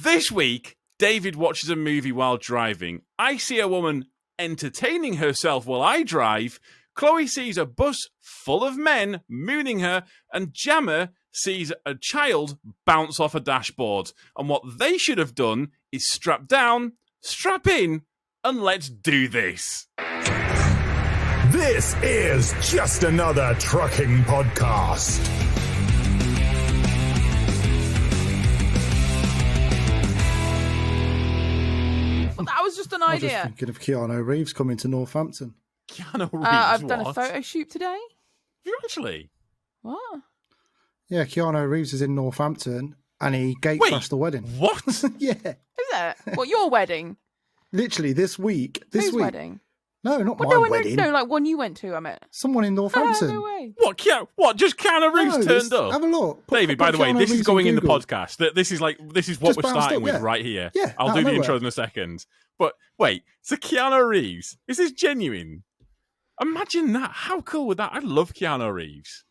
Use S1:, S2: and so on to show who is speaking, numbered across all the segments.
S1: This week, David watches a movie while driving. I see a woman entertaining herself while I drive. Chloe sees a bus full of men mooning her, and Jamma sees a child bounce off a dashboard. And what they should have done is strap down, strap in, and let's do this.
S2: This is just another trucking podcast.
S3: Well, that was just an
S4: I was just
S3: idea.
S4: thinking of Keanu Reeves coming to Northampton.
S1: Keanu Reeves,
S3: I've done a
S1: what?
S3: photo shoot today.
S1: You actually?
S3: What?
S4: Yeah, Keanu Reeves is in Northampton and he gate
S1: Wait,
S4: crashed the wedding.
S1: What?
S4: Yeah.
S3: Is it? What, your wedding?
S4: Literally this week.
S3: Whose wedding?
S4: No, not
S3: Well,
S4: my wedding.
S3: No, like one you went to, I meant.
S4: Someone in
S3: Oh,
S4: Northampton.
S3: no way.
S1: What? Just Keanu Reeves
S4: No,
S1: turned up?
S4: Have a look.
S1: David, by the way,
S4: Keanu
S1: this is
S4: Reeves
S1: going
S4: on
S1: in the
S4: Google.
S1: podcast. This is what
S4: Just
S1: we're
S4: bounced
S1: starting
S4: up,
S1: with
S4: yeah.
S1: right here.
S4: Yeah,
S1: I'll
S4: out
S1: do
S4: of
S1: the
S4: nowhere.
S1: intro in a second. But wait, so Keanu Reeves, is this genuine? Imagine that. How cool would that? I love Keanu Reeves.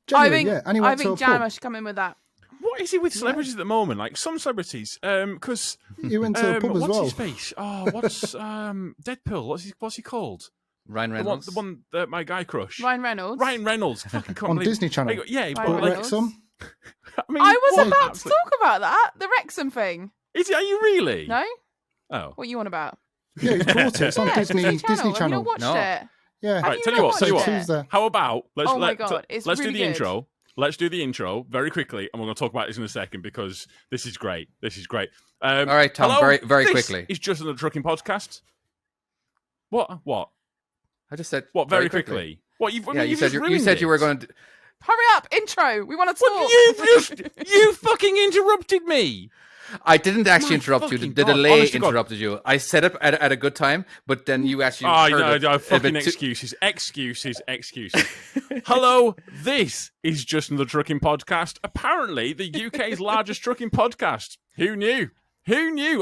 S4: Genuine, yeah. And he
S3: I
S4: went to
S3: think
S4: a pub.
S3: Jamma should come in with that.
S1: What is he with celebrities at the moment? Like some celebrities, because
S4: He went to a pub as
S1: what's
S4: well.
S1: his face? Oh, what's Deadpool? What's he called?
S5: Ryan Reynolds.
S1: The one that my guy crush.
S3: Ryan Reynolds.
S1: Fucking can't
S4: On
S1: believe-
S4: Disney Channel.
S1: Yeah,
S3: Ryan
S1: but
S4: Bought
S1: like,
S3: Reynolds.
S4: Wrexham.
S1: I mean,
S3: I was
S1: what
S3: about to
S1: absolute-
S3: talk about that. The Wrexham thing.
S1: Is it? Are you really?
S3: No?
S1: Oh.
S3: What you on about?
S4: Yeah, he's bought it. It's on
S3: Yeah,
S4: Disney
S3: Channel.
S4: Disney
S3: Have you
S4: Channel.
S3: not watched
S5: No.
S3: it?
S4: Yeah.
S3: Have
S1: Right,
S3: you
S1: tell
S3: not
S1: you what.
S3: watched it?
S4: Tuesday.
S1: How about let's
S3: Oh my God, it's
S1: let's
S3: really
S1: do the
S3: good.
S1: intro. Let's do the intro very quickly, and we're going to talk about this in a second because this is great. This is great.
S5: All right, Tom,
S1: hello,
S5: very
S1: this
S5: quickly.
S1: It's just another trucking podcast. What?
S5: I just said
S1: What? Very quickly. What? You've,
S5: Yeah,
S1: you've
S5: you said
S1: just
S5: you
S1: ruined
S5: said you were
S1: it.
S5: going to.
S3: Hurry up, intro. We want to talk.
S1: Well, you fucking interrupted me.
S5: I didn't actually
S1: My
S5: interrupt you.
S1: fucking
S5: The
S1: God,
S5: delay
S1: honest to God.
S5: interrupted you. I set up at a good time, but then you actually.
S1: Oh,
S5: heard
S1: no,
S5: it a
S1: fucking
S5: bit too-
S1: excuses. Hello, this is just another trucking podcast. Apparently, the UK's largest trucking podcast. Who knew?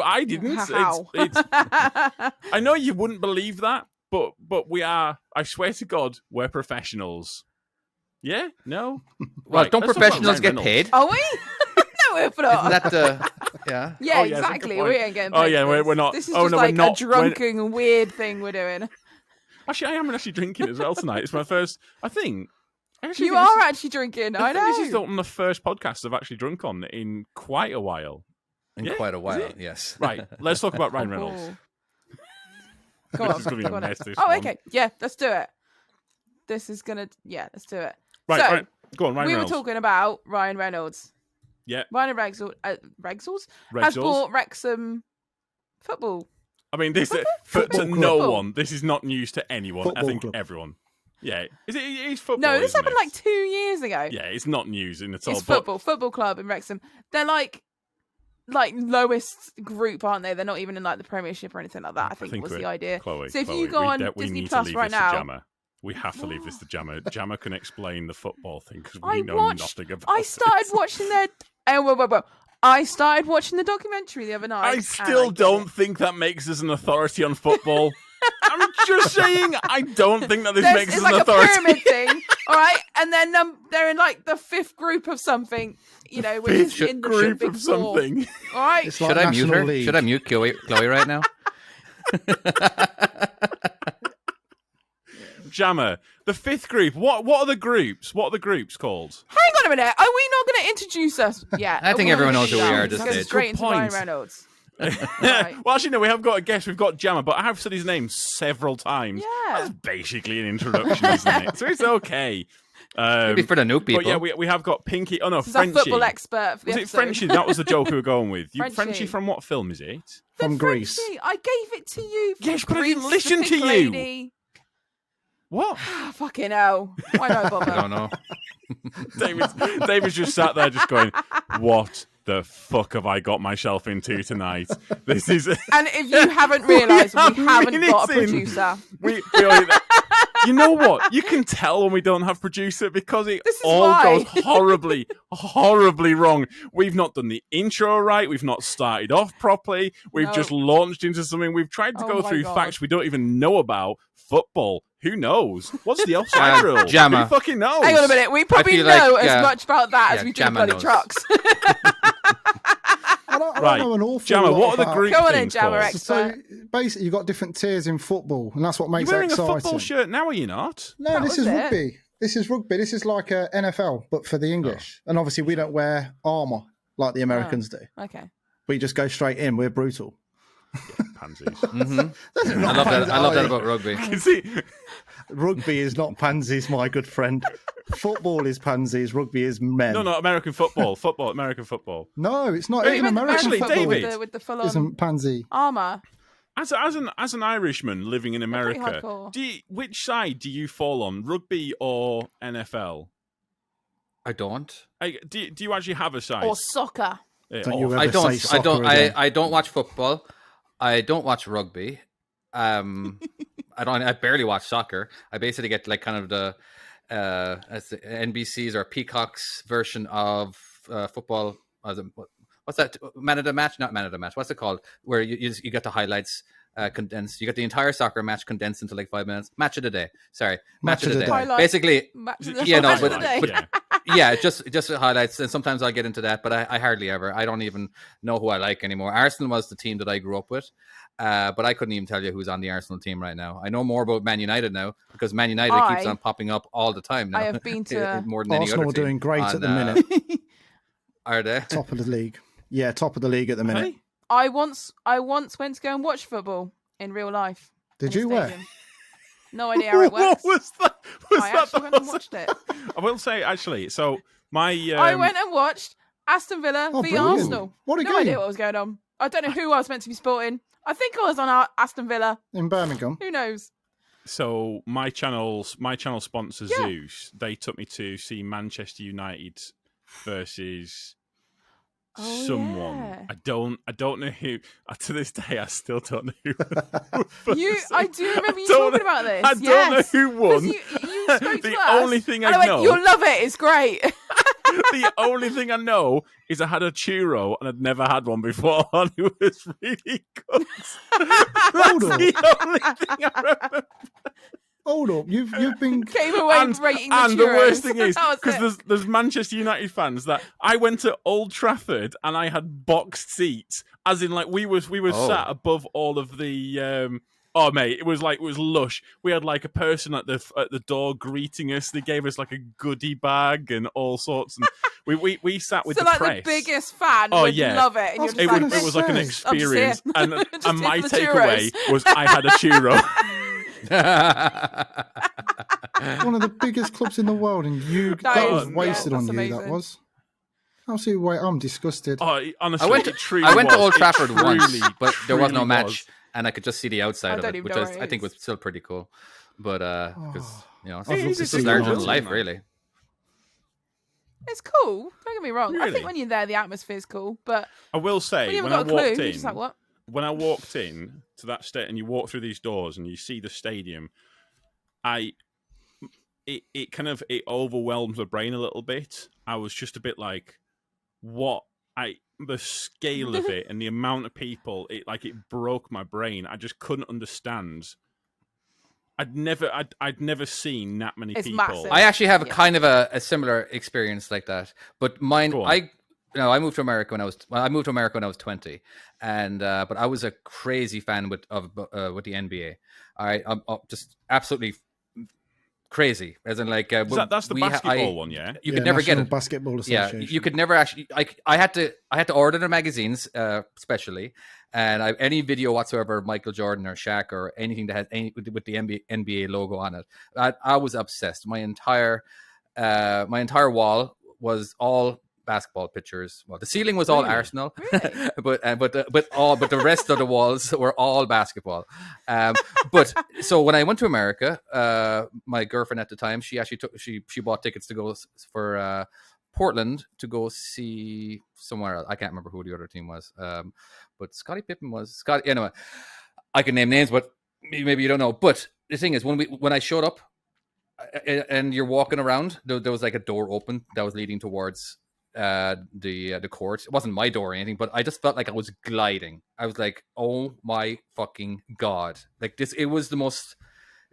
S1: I didn't.
S3: How?
S1: I know you wouldn't believe that, but we are. I swear to God, we're professionals. Yeah? No?
S5: Well,
S1: Right,
S5: don't
S1: let's talk about
S5: professionals
S1: Ryan
S5: get
S1: Reynolds.
S5: paid?
S3: Are we? No, if not.
S5: Isn't that the? Yeah.
S3: Yeah,
S1: Oh, yeah, that's a good
S3: exactly.
S1: point.
S3: We ain't getting paid.
S1: Oh, yeah,
S3: for this.
S1: we're not.
S3: This is
S1: Oh,
S3: just
S1: no, we're
S3: like
S1: not.
S3: a drunken and weird thing we're doing.
S1: Actually, I am actually drinking as well tonight. It's my first. I think. I actually
S3: You
S1: think this
S3: are
S1: is-
S3: actually drinking.
S1: I
S3: I
S1: think this is
S3: know.
S1: one of the first podcasts I've actually drunk on in quite a while.
S5: In
S1: Yeah,
S5: quite a
S1: is
S5: while,
S1: it?
S5: yes.
S1: Right, let's talk about Ryan Reynolds.
S3: Oh. Go
S1: This
S3: on.
S1: is gonna be
S3: go
S1: a
S3: on.
S1: mess, this
S3: Oh,
S1: one.
S3: okay. Yeah, let's do it. This is gonna. Yeah, let's do it.
S1: Right,
S3: So,
S1: right. Go on, Ryan
S3: we
S1: Reynolds.
S3: were talking about Ryan Reynolds.
S1: Yeah.
S3: Ryan Reynolds has
S1: Rexels.
S3: bought Wrexham football.
S1: I mean, this to
S4: Football
S1: no
S3: club.
S1: one. This is not news to anyone. I
S4: Football
S1: think
S4: club.
S1: everyone. Yeah, is it? It's football.
S3: No, this
S1: isn't
S3: happened
S1: it?
S3: like 2 years ago.
S1: Yeah, it's not news in at all.
S3: It's
S1: but
S3: football club in Wrexham. They're like lowest group, aren't they? They're not even in like the Premiership or anything like that. I think was
S1: we're-
S3: the idea.
S1: Chloe,
S3: So if
S1: Chloe,
S3: you go on
S1: we
S3: Disney
S1: need
S3: Plus
S1: to leave
S3: right
S1: this
S3: now-
S1: to Jamma. We have to leave this to Jamma. Jamma can explain the football thing because we
S3: I
S1: know
S3: watched.
S1: nothing about
S3: I started
S1: it.
S3: watching their. Oh, whoa. I started watching the documentary the other night.
S1: I
S3: and
S1: still
S3: get
S1: don't
S3: it.
S1: think that makes us an authority on football. I'm just saying, I don't think that this makes
S3: It's
S1: us
S3: like
S1: an
S3: a
S1: authority.
S3: pyramid thing, all right? And then they're in like the fifth group of something, you know, which is
S1: Fifth
S3: in the
S1: group
S3: Big
S1: of
S3: Four,
S1: something.
S3: all right?
S4: It's like
S5: Should I mute
S4: National
S5: her?
S4: League.
S5: Should I mute Chloe right now?
S1: Jamma, the fifth group. What are the groups? What are the groups called?
S3: Hang on a minute. Are we not going to introduce us yet?
S5: I think
S3: Are
S5: everyone
S3: gonna
S5: knows
S3: do
S5: who we
S3: that?
S5: are at this
S3: Let's go
S5: stage.
S3: straight
S1: Good
S3: into Ryan
S1: point.
S3: Reynolds. Right.
S1: Well, actually, no. We have got a guest. We've got Jamma, but I have said his name several times.
S3: Yeah.
S1: That's basically an introduction, isn't it? So it's okay.
S5: Maybe for the new people.
S1: But yeah, we have got Pinky. Oh no,
S3: This is our
S1: Frenchie.
S3: football expert for the
S1: Was it
S3: episode.
S1: Frenchie? That was the joke we were going with.
S3: Frenchie.
S1: Frenchie from what film is it?
S4: From Greece.
S3: Frenchie, I gave it to you.
S1: Yes, but I didn't
S3: Grease,
S1: listen
S3: the
S1: to
S3: pink
S1: you.
S3: lady.
S1: What?
S3: Ah, fucking hell. Why not bother?
S5: I don't know.
S1: David's just sat there just going, what the fuck have I got myself into tonight? This is...
S3: And if you haven't realised, we haven't
S1: minutes
S3: got a
S1: in.
S3: producer.
S1: You know what? You can tell when we don't have producer because it
S3: This is
S1: all
S3: why.
S1: goes horribly wrong. We've not done the intro right. We've not started off properly. We've
S3: No.
S1: just launched into something. We've tried to
S3: Oh
S1: go
S3: my
S1: through
S3: God.
S1: facts we don't even know about. Football. Who knows? What's the offside rule?
S5: Jamma.
S1: Who fucking knows?
S3: Hang on a minute. We probably
S5: feel
S3: know
S5: like,
S3: as much about that as
S5: yeah,
S3: we do
S5: Jamma
S3: bloody
S5: knows.
S3: trucks.
S4: I
S1: Right.
S4: don't know an awful
S1: Jamma,
S4: lot
S1: what are the
S4: about-
S1: group
S3: Go on then,
S1: things
S3: Jamma,
S1: called?
S3: X.
S4: So basically, you've got different tiers in football, and that's what
S1: You're
S4: makes it
S1: wearing a
S4: exciting.
S1: football shirt now, are you not?
S4: No,
S3: That
S4: this
S3: was
S4: is
S3: it.
S4: rugby. This is rugby. This is like a NFL, but for the English. And obviously, we don't wear armour like the Americans do.
S3: Okay.
S4: We just go straight in. We're brutal.
S1: Pansies.
S5: I love that. I love that about rugby.
S1: You see,
S4: Rugby is not pansies, my good friend. Football is pansies. Rugby is men.
S1: no, American football. American football.
S4: No, it's not.
S1: Wait,
S4: Even American
S1: actually,
S4: football
S1: David,
S3: with the full on
S4: isn't pansy.
S3: armor.
S1: As an Irishman living in
S3: pretty
S1: America,
S3: hardcore.
S1: which side do you fall on, rugby or NFL?
S5: I don't.
S1: Do you actually have a side?
S3: Or soccer.
S1: Yeah,
S4: Don't you
S1: or-
S4: ever
S5: I
S4: say
S5: don't. I
S4: soccer
S5: don't.
S4: again.
S5: I don't watch football. I don't watch rugby. I barely watch soccer. I basically get like kind of the as the NBC's or Peacock's version of football. What's that? Man of the match? Not man of the match. What's it called? Where you get the highlights condensed. You get the entire soccer match condensed into like 5 minutes. Match of the day. Sorry, match of the day.
S3: Highlights.
S5: Basically, yeah, no,
S3: Match of
S5: but-
S3: the day.
S1: yeah.
S5: yeah, just the highlights, and sometimes I'll get into that, but I hardly ever. I don't even know who I like anymore. Arsenal was the team that I grew up with, but I couldn't even tell you who's on the Arsenal team right now. I know more about Man United now because Man United keeps on popping up all the time now.
S3: I have been to
S5: more than any
S4: Arsenal
S5: other
S4: are
S5: team
S4: doing great
S5: on,
S4: at the minute.
S5: Are they?
S4: Top of the league. Yeah, top of the league at the minute.
S1: Hey?
S3: I once went to go and watch football in real life.
S4: Did
S3: in a
S4: you where?
S3: stadium. No idea how it works.
S1: What was that? Was
S3: I
S1: that
S3: actually
S1: the
S3: went and
S1: whole-
S3: watched it.
S1: I will say actually. So my
S3: I went and watched Aston Villa
S4: Oh,
S3: v
S4: brilliant.
S3: Arsenal.
S4: What a
S3: no
S4: game.
S3: idea what was going on. I don't know who I was meant to be supporting. I think I was on Aston Villa.
S4: In Birmingham.
S3: Who knows?
S1: So my channel sponsor Zeus. They took me to see Manchester United versus someone.
S3: Yeah.
S1: I don't know who. To this day, I still don't know who.
S3: I do remember you
S1: don't
S3: talking about this.
S1: I don't
S3: yes.
S1: know who
S3: 'Cause
S1: won.
S3: You spoke
S1: The
S3: to us,
S1: only thing
S3: and
S1: I
S3: went,
S1: know-
S3: you'll love it. It's great.
S1: The only thing I know is I had a churro and I'd never had one before, and it was really good. That's
S4: on.
S1: the only thing I remember.
S4: Hold up. You've been.
S3: Came away rating the
S1: And the worst
S3: churros.
S1: thing is,
S3: That was
S1: because
S3: it.
S1: there's Manchester United fans that I went to Old Trafford and I had boxed seats, as in like we were sat above all of the. Oh mate, it was lush. We had like a person at the door greeting us. They gave us like a goodie bag and all sorts. And we sat with
S3: So
S1: the
S3: like
S1: press.
S3: the biggest fan
S1: Oh,
S3: would
S1: yeah.
S3: love it. And you're just
S1: It
S3: like,
S1: was like an
S4: I'm just
S1: experience,
S3: here.
S1: and
S3: Just
S1: and
S3: here
S1: my
S3: for the
S1: takeaway
S3: churros.
S1: was I had a churro.
S4: One of the biggest clubs in the world, and
S3: That
S4: that
S3: is-
S4: was wasted
S3: yeah,
S4: on
S3: that's
S4: you. That
S3: amazing.
S4: was. Absolutely, wait, I'm disgusted.
S1: Oh, honestly,
S5: I went to,
S1: it truly
S5: I went to
S1: was.
S5: Old
S1: It
S5: Trafford once,
S1: truly,
S5: but there was no
S1: truly
S5: match,
S1: was.
S5: and I could just see the
S3: I
S5: outside of
S3: don't
S5: it,
S3: even
S5: which
S3: know where
S5: I
S3: it
S5: think
S3: is.
S5: was still pretty cool. But because
S4: I'd
S1: It
S4: love
S1: is
S4: to
S1: a
S4: see
S5: it's
S1: good
S5: larger
S1: building,
S5: than life,
S1: man.
S5: really.
S3: It's cool. Don't get me wrong. I
S1: Really?
S3: think when you're there, the atmosphere's cool. But
S1: I will
S3: when
S1: say,
S3: you
S1: when
S3: haven't
S1: I
S3: got a clue,
S1: walked
S3: you're
S1: in,
S3: just like, what?
S1: when I walked in to that state, and you walk through these doors and you see the stadium, it kind of overwhelms the brain a little bit. I was just a bit like, the scale of it and the amount of people, it broke my brain. I just couldn't understand. I'd never seen that many
S3: It's
S1: people.
S3: massive.
S5: I actually have a
S3: Yeah.
S5: kind of a similar experience like that, but mine,
S1: Go on.
S5: I moved to America when I moved to America when I was 20, and but I was a crazy fan with the NBA. I'm just absolutely crazy, as in like
S1: That's the basketball one, yeah.
S5: You could never get
S4: National
S5: it.
S4: Basketball
S5: Yeah,
S4: Association.
S5: you could never actually. I had to order their magazines, especially, and any video whatsoever of Michael Jordan or Shaq or anything that has any with the NBA logo on it. I was obsessed. My entire wall was all basketball pictures. Well, the ceiling was all
S1: Really?
S5: Arsenal,
S3: Really?
S5: but the rest of the walls were all basketball. But so when I went to America, my girlfriend at the time, she actually she bought tickets to go for Portland to go see somewhere else. I can't remember who the other team was, but Scottie Pippen was Scott. Anyway, I can name names, but maybe you don't know. But the thing is, when I showed up, and you're walking around, there was like a door open that was leading towards the court. It wasn't my door or anything, but I just felt like I was gliding. I was like, oh my fucking god, like this. It was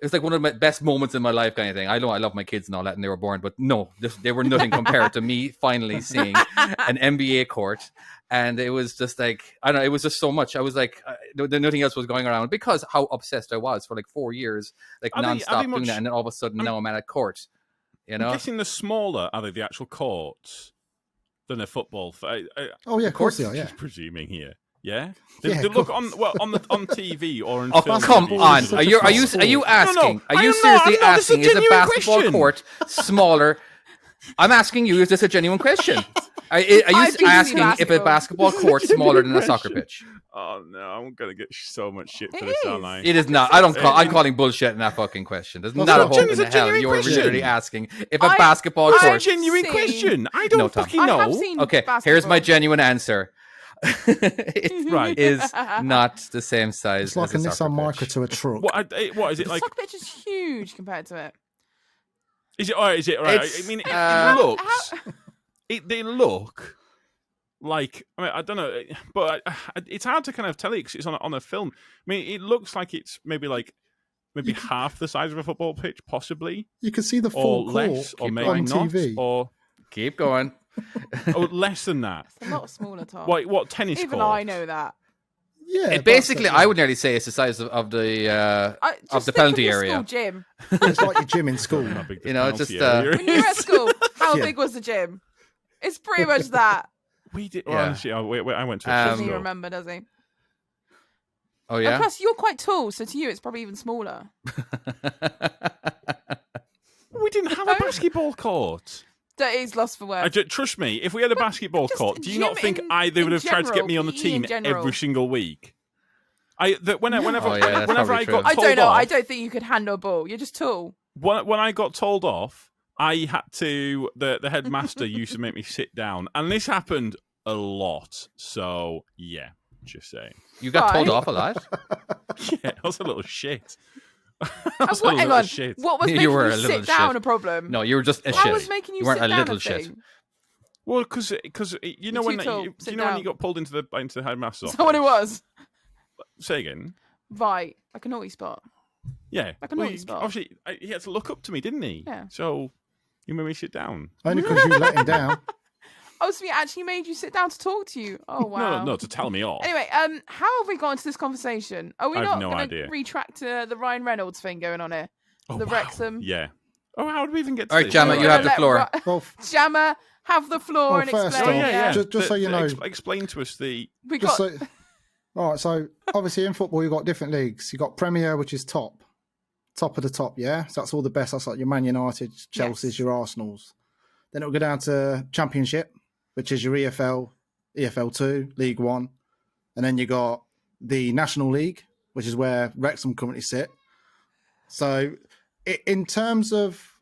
S5: was like one of my best moments in my life, kind of thing. I know I love my kids and all that, and they were born, but no, they were nothing compared to me finally seeing an NBA court. And it was just like, I don't know, it was just so much. I was like, nothing else was going around because how obsessed I was for like 4 years, like nonstop doing that. And then all of a sudden now I'm at a court, you know?
S1: I'm guessing the smaller are they the actual courts than a football?
S4: Oh yeah, of course they are. Yeah.
S1: Just presuming here. Yeah,
S4: Yeah,
S1: they
S4: of
S1: look
S4: course.
S1: on TV or in
S5: Oh,
S1: film.
S5: come
S1: reviews.
S5: on.
S1: It's
S5: Are
S1: such
S5: you
S1: a
S5: are you
S1: sport.
S5: are you asking?
S1: I
S5: Are you
S1: am not.
S5: seriously
S1: I'm not. This is a
S5: asking? Is a
S1: genuine
S5: basketball
S1: question.
S5: court smaller? I'm asking you, is this a genuine question? Are you
S3: I've been to
S5: asking if a
S3: basketball.
S5: basketball court's smaller than a soccer pitch?
S1: Oh no, I'm gonna get so much shit for
S3: It
S1: this,
S3: is.
S1: aren't I?
S5: It is not. I'm calling bullshit in that fucking question. There's
S4: Well,
S5: not a
S4: it's
S5: hope
S1: a
S5: in hell
S1: genuine
S5: you're
S1: question.
S5: literally asking if a
S3: I-
S5: basketball
S3: I-
S1: It's a
S5: court.
S1: genuine
S3: seen-
S1: question. I don't
S5: No, Tom.
S1: fucking
S3: I
S1: know.
S3: have seen
S5: Okay,
S3: basketball.
S5: here's my genuine answer. It
S1: Right.
S5: is not the same size
S4: It's like a
S5: as a
S4: Nissan
S5: soccer
S4: Micra
S5: pitch.
S4: to a truck.
S1: What is it
S3: The
S1: like?
S3: soccer pitch is huge compared to it.
S1: Is it? Or is it right?
S5: It's,
S1: I mean, it
S5: uh,
S1: looks. They look like. I mean, I don't know, but it's hard to kind of tell it because it's on a film. I mean, it looks like it's maybe half the size of a football pitch, possibly,
S4: You can see the
S1: or
S4: full
S1: less,
S4: court
S1: or maybe
S4: on
S1: not,
S4: TV.
S1: or
S5: Keep going.
S1: less than that.
S3: It's a lot smaller, Tom.
S1: What tennis
S3: Even
S1: court?
S3: I know that.
S4: Yeah,
S5: It basically, I would nearly say it's the size of the
S3: Just
S5: the
S3: think
S5: penalty
S3: of your
S5: area.
S3: School gym.
S4: It's like your gym in school.
S1: How big the
S5: You know,
S1: penalty
S5: just,
S1: area
S3: When you were at
S1: is.
S3: school, how
S4: Yeah.
S3: big was the gym? It's pretty much that.
S1: We did.
S5: Yeah.
S1: Well, actually, I went to a
S5: Um,
S1: prep
S3: Doesn't he
S1: school.
S3: remember, does he?
S5: Oh
S3: And
S5: yeah.
S3: plus, you're quite tall, so to you, it's probably even smaller.
S1: We didn't have a basketball court.
S3: That is lost for words.
S1: Trust me, if we had a basketball
S3: just
S1: court, do you not
S3: gym
S1: think
S3: in-
S1: they would
S3: in
S1: have tried to get
S3: general,
S1: me on the
S3: PE in
S1: team
S3: general.
S1: every single week? Whenever
S5: Oh, yeah, that's
S1: whenever
S5: probably
S1: I
S5: true.
S1: got
S3: I
S1: told
S3: don't know.
S1: off,
S3: I don't think you could handle a ball. You're just tall.
S1: when I got told off, I had to. The headmaster used to make me sit down, and this happened a lot. So yeah, just saying.
S5: You got told
S3: Right.
S5: off a lot.
S1: Yeah, I was a little shit. I
S3: And
S1: was a
S3: what, hang
S1: little
S3: on.
S1: shit.
S3: What was
S5: You
S3: making
S5: were
S3: you
S5: a little
S3: sit down
S5: shit.
S3: a problem?
S5: No, you were just a
S3: How
S5: shit.
S3: was making you,
S5: weren't
S3: sit
S5: a
S3: down
S5: little
S3: a
S5: shit.
S3: thing?
S1: Well, because you know
S3: You're
S1: when
S3: too tall.
S1: you
S3: Sit
S1: know when
S3: down.
S1: you got pulled into the headmaster's
S3: Is that what it
S1: office?
S3: was?
S1: Say again.
S3: Right. Like a naughty spot.
S1: Yeah.
S3: Like a naughty
S1: he-
S3: spot.
S1: Obviously, he had to look up to me, didn't he?
S3: Yeah.
S1: So you made me sit down.
S4: Only because you let him down.
S3: Oh, so he actually made you sit down to talk to you. Oh, wow.
S1: No, to tell me off.
S3: Anyway, how have we got into this conversation? Are we
S1: I have
S3: not
S1: no
S3: going
S1: idea.
S3: to retract the Ryan Reynolds thing going on here?
S1: Oh,
S3: the
S1: wow.
S3: Wrexham.
S1: Yeah. Oh, how did we even get to
S5: All right,
S1: this?
S5: Jamma,
S1: Anyway.
S5: you have the floor.
S4: Well,
S3: Jamma, have the floor
S4: Well,
S3: and
S4: first
S3: explain.
S4: off,
S1: yeah.
S4: Just so you know.
S1: Explain to us the.
S3: We
S4: just
S3: got
S4: so, all right. So obviously in football you've got different leagues. You got Premier, which is top of the top. Yeah, so that's all the best. That's like your Man United, Chelsea's,
S3: Yes.
S4: your Arsenals. Then it'll go down to Championship, which is your EFL, EFL2, League One, and then you got the National League, which is where Wrexham currently sit. So in terms of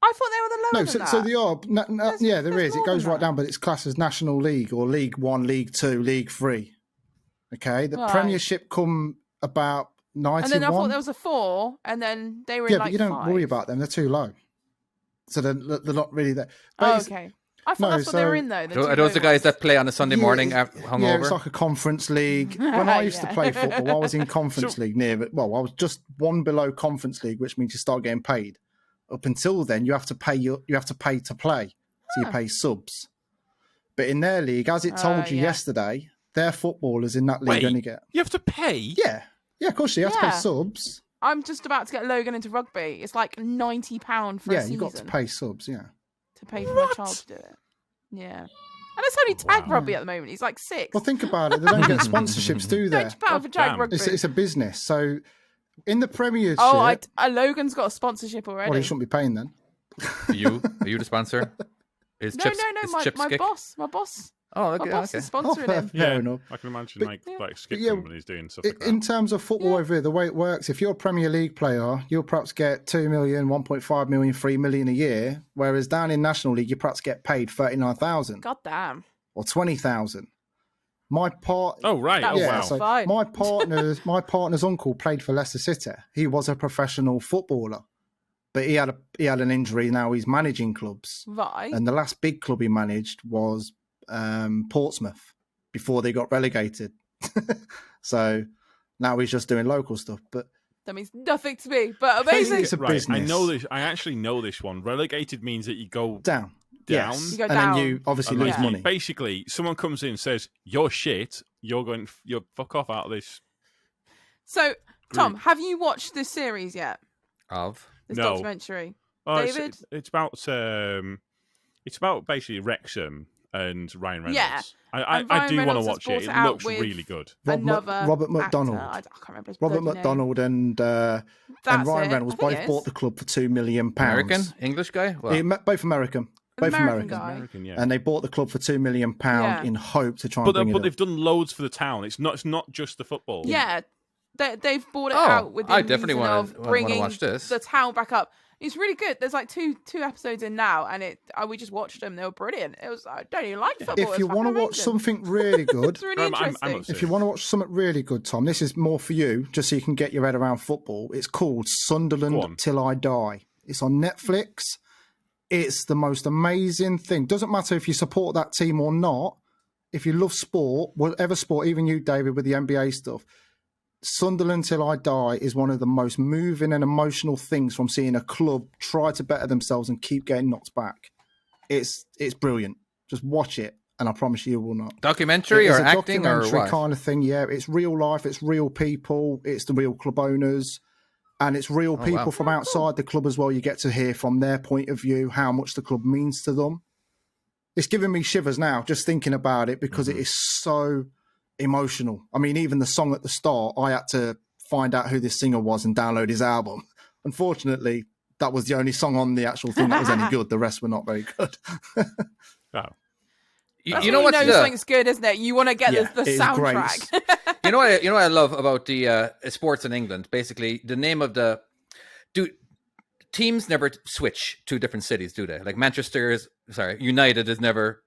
S3: I thought they were the lower
S4: no,
S3: than that.
S4: so they are. Yeah, there
S3: there's
S4: is. It
S3: more
S4: goes
S3: than
S4: right
S3: that.
S4: down, but it's classed as National League or League One, League Two, League Three. Okay, the
S3: Right.
S4: Premiership come about
S3: And
S4: 91.
S3: then I thought there was a 4, and then they were
S4: Yeah,
S3: in like
S4: but you don't
S3: 5.
S4: worry about them; they're too low, so they're not really there.
S3: Oh,
S4: Basi-
S3: okay. I thought
S4: No,
S3: that's what they were
S4: so-
S3: in, though.
S5: Are those the guys that play on a Sunday
S4: Yeah,
S5: morning
S4: it's-
S5: hungover?
S4: Yeah, it's like a conference league. When I used to
S3: Yeah.
S4: play football, I was in conference league near it. Well, I was just one below conference league, which means you start getting paid. Up until then, you have to pay to play, so you pay subs. But in their league, as it told you
S3: yeah.
S4: yesterday, their footballers in that league
S1: Wait,
S4: only get
S1: you have to pay?
S4: yeah, of course you have to pay
S3: Yeah.
S4: subs.
S3: I'm just about to get Logan into rugby. It's like £90 for a
S4: Yeah,
S3: season
S4: you got to pay subs. Yeah,
S3: to pay for my child to do it. Yeah. And it's only tag rugby at the moment. He's like 6.
S4: well, think about it. They don't get sponsorships, do they?
S3: £90 for tag
S1: damn.
S3: rugby.
S4: It's a business. So in the Premiership,
S3: Oh, Logan's got a sponsorship already.
S4: well, he shouldn't be paying then.
S5: Are you the sponsor? Is
S3: no,
S5: Chips,
S3: no,
S5: is
S3: my
S5: Chips Kick?
S3: boss. My boss
S5: Oh, okay.
S3: is
S5: okay.
S3: sponsoring him.
S4: Fair enough.
S1: I can imagine
S4: But-
S1: like Skip
S4: yeah,
S1: when he's doing stuff like
S4: In
S1: that.
S4: terms of football over here, the way it works, if you're a Premier League player, you'll perhaps get 2 million, 1.5 million, 3 million a year, whereas down in National League, you perhaps get paid 39,000
S3: God damn.
S4: or 20,000. My part,
S1: Oh right!
S3: That
S1: Oh
S3: was
S1: wow!
S4: so
S3: fine.
S4: my partner's uncle played for Leicester City. He was a professional footballer, but he had an injury. Now he's managing clubs,
S3: Right.
S4: and the last big club he managed was Portsmouth before they got relegated. So now he's just doing local stuff, but.
S3: That means nothing to me, but
S4: Basically,
S3: amazing.
S4: it's a
S1: Right,
S4: business.
S1: I know this. I actually know this one. Relegated means that you go
S4: Down.
S1: down.
S4: Yes.
S3: You go
S4: and
S3: down.
S4: then you obviously
S1: and
S4: lose
S1: like,
S4: money.
S1: basically, someone comes in and says, "You're shit. You're fuck off out of this."
S3: So, Tom,
S1: Group.
S3: have you watched this series yet?
S5: Of
S3: This
S1: No.
S3: documentary?
S1: Oh,
S3: David?
S1: it's about basically Wrexham and Ryan Reynolds.
S3: Yeah.
S1: I
S3: And Ryan
S1: do want to
S3: Reynolds has
S1: watch
S3: brought
S1: it. It
S3: it out
S1: looks
S3: with
S1: really good.
S3: Another
S4: Robert
S3: actor.
S4: McDonald.
S3: I can't remember his
S4: Robert
S3: bloody name.
S4: McDonald and
S3: That's
S4: Ryan
S3: it.
S4: Reynolds
S3: I think
S4: both
S3: it
S4: bought
S3: is.
S4: the club for £2 million.
S5: American English guy. Well,
S4: Both American. Both
S3: American
S4: American.
S3: guy.
S1: American, yeah.
S4: And they bought the club for £2 million
S3: Yeah.
S4: in hope to try and
S1: But
S4: bring it up.
S1: they've done loads for the town. It's not just the football.
S3: Yeah, they've bought it
S5: Oh,
S3: out with the
S5: I definitely
S3: reason
S5: wanna-
S3: of
S5: wanna
S3: bringing
S5: watch this.
S3: the town back up. It's really good. There's like two episodes in now, and we just watched them. They were brilliant. It was I don't even like football.
S4: If you
S3: want to
S4: watch something really good,
S3: it's really
S1: I'm
S3: interesting.
S1: upset.
S4: if you want to watch something really good, Tom, this is more for you, just so you can get your head around football. It's called
S1: Go on.
S4: Sunderland Till I Die. It's on Netflix. It's the most amazing thing. Doesn't matter if you support that team or not. If you love sport, whatever sport, even you, David, with the NBA stuff, Sunderland Till I Die is one of the most moving and emotional things from seeing a club try to better themselves and keep getting knocked back. It's brilliant. Just watch it, and I promise you will not.
S5: documentary
S4: It is
S5: or
S4: a
S5: acting or
S4: documentary
S5: what?
S4: kind of thing. Yeah, it's real life. It's real people. It's the real club owners, and it's real people
S5: wow.
S4: from outside the club as well. You get to hear from their point of view how much the club means to them. It's giving me shivers now just thinking about it because it is so emotional. I mean, even the song at the start, I had to find out who this singer was and download his album. Unfortunately, that was the only song on the actual thing that was any good. The rest were not very good.
S1: Oh.
S5: You know what's
S3: something's good, isn't it? You want to get
S4: Yeah,
S3: the
S4: it is
S3: soundtrack.
S5: you know what I love about the sports in England. Basically, the name of the teams never switch to different cities, do they? Like United is never,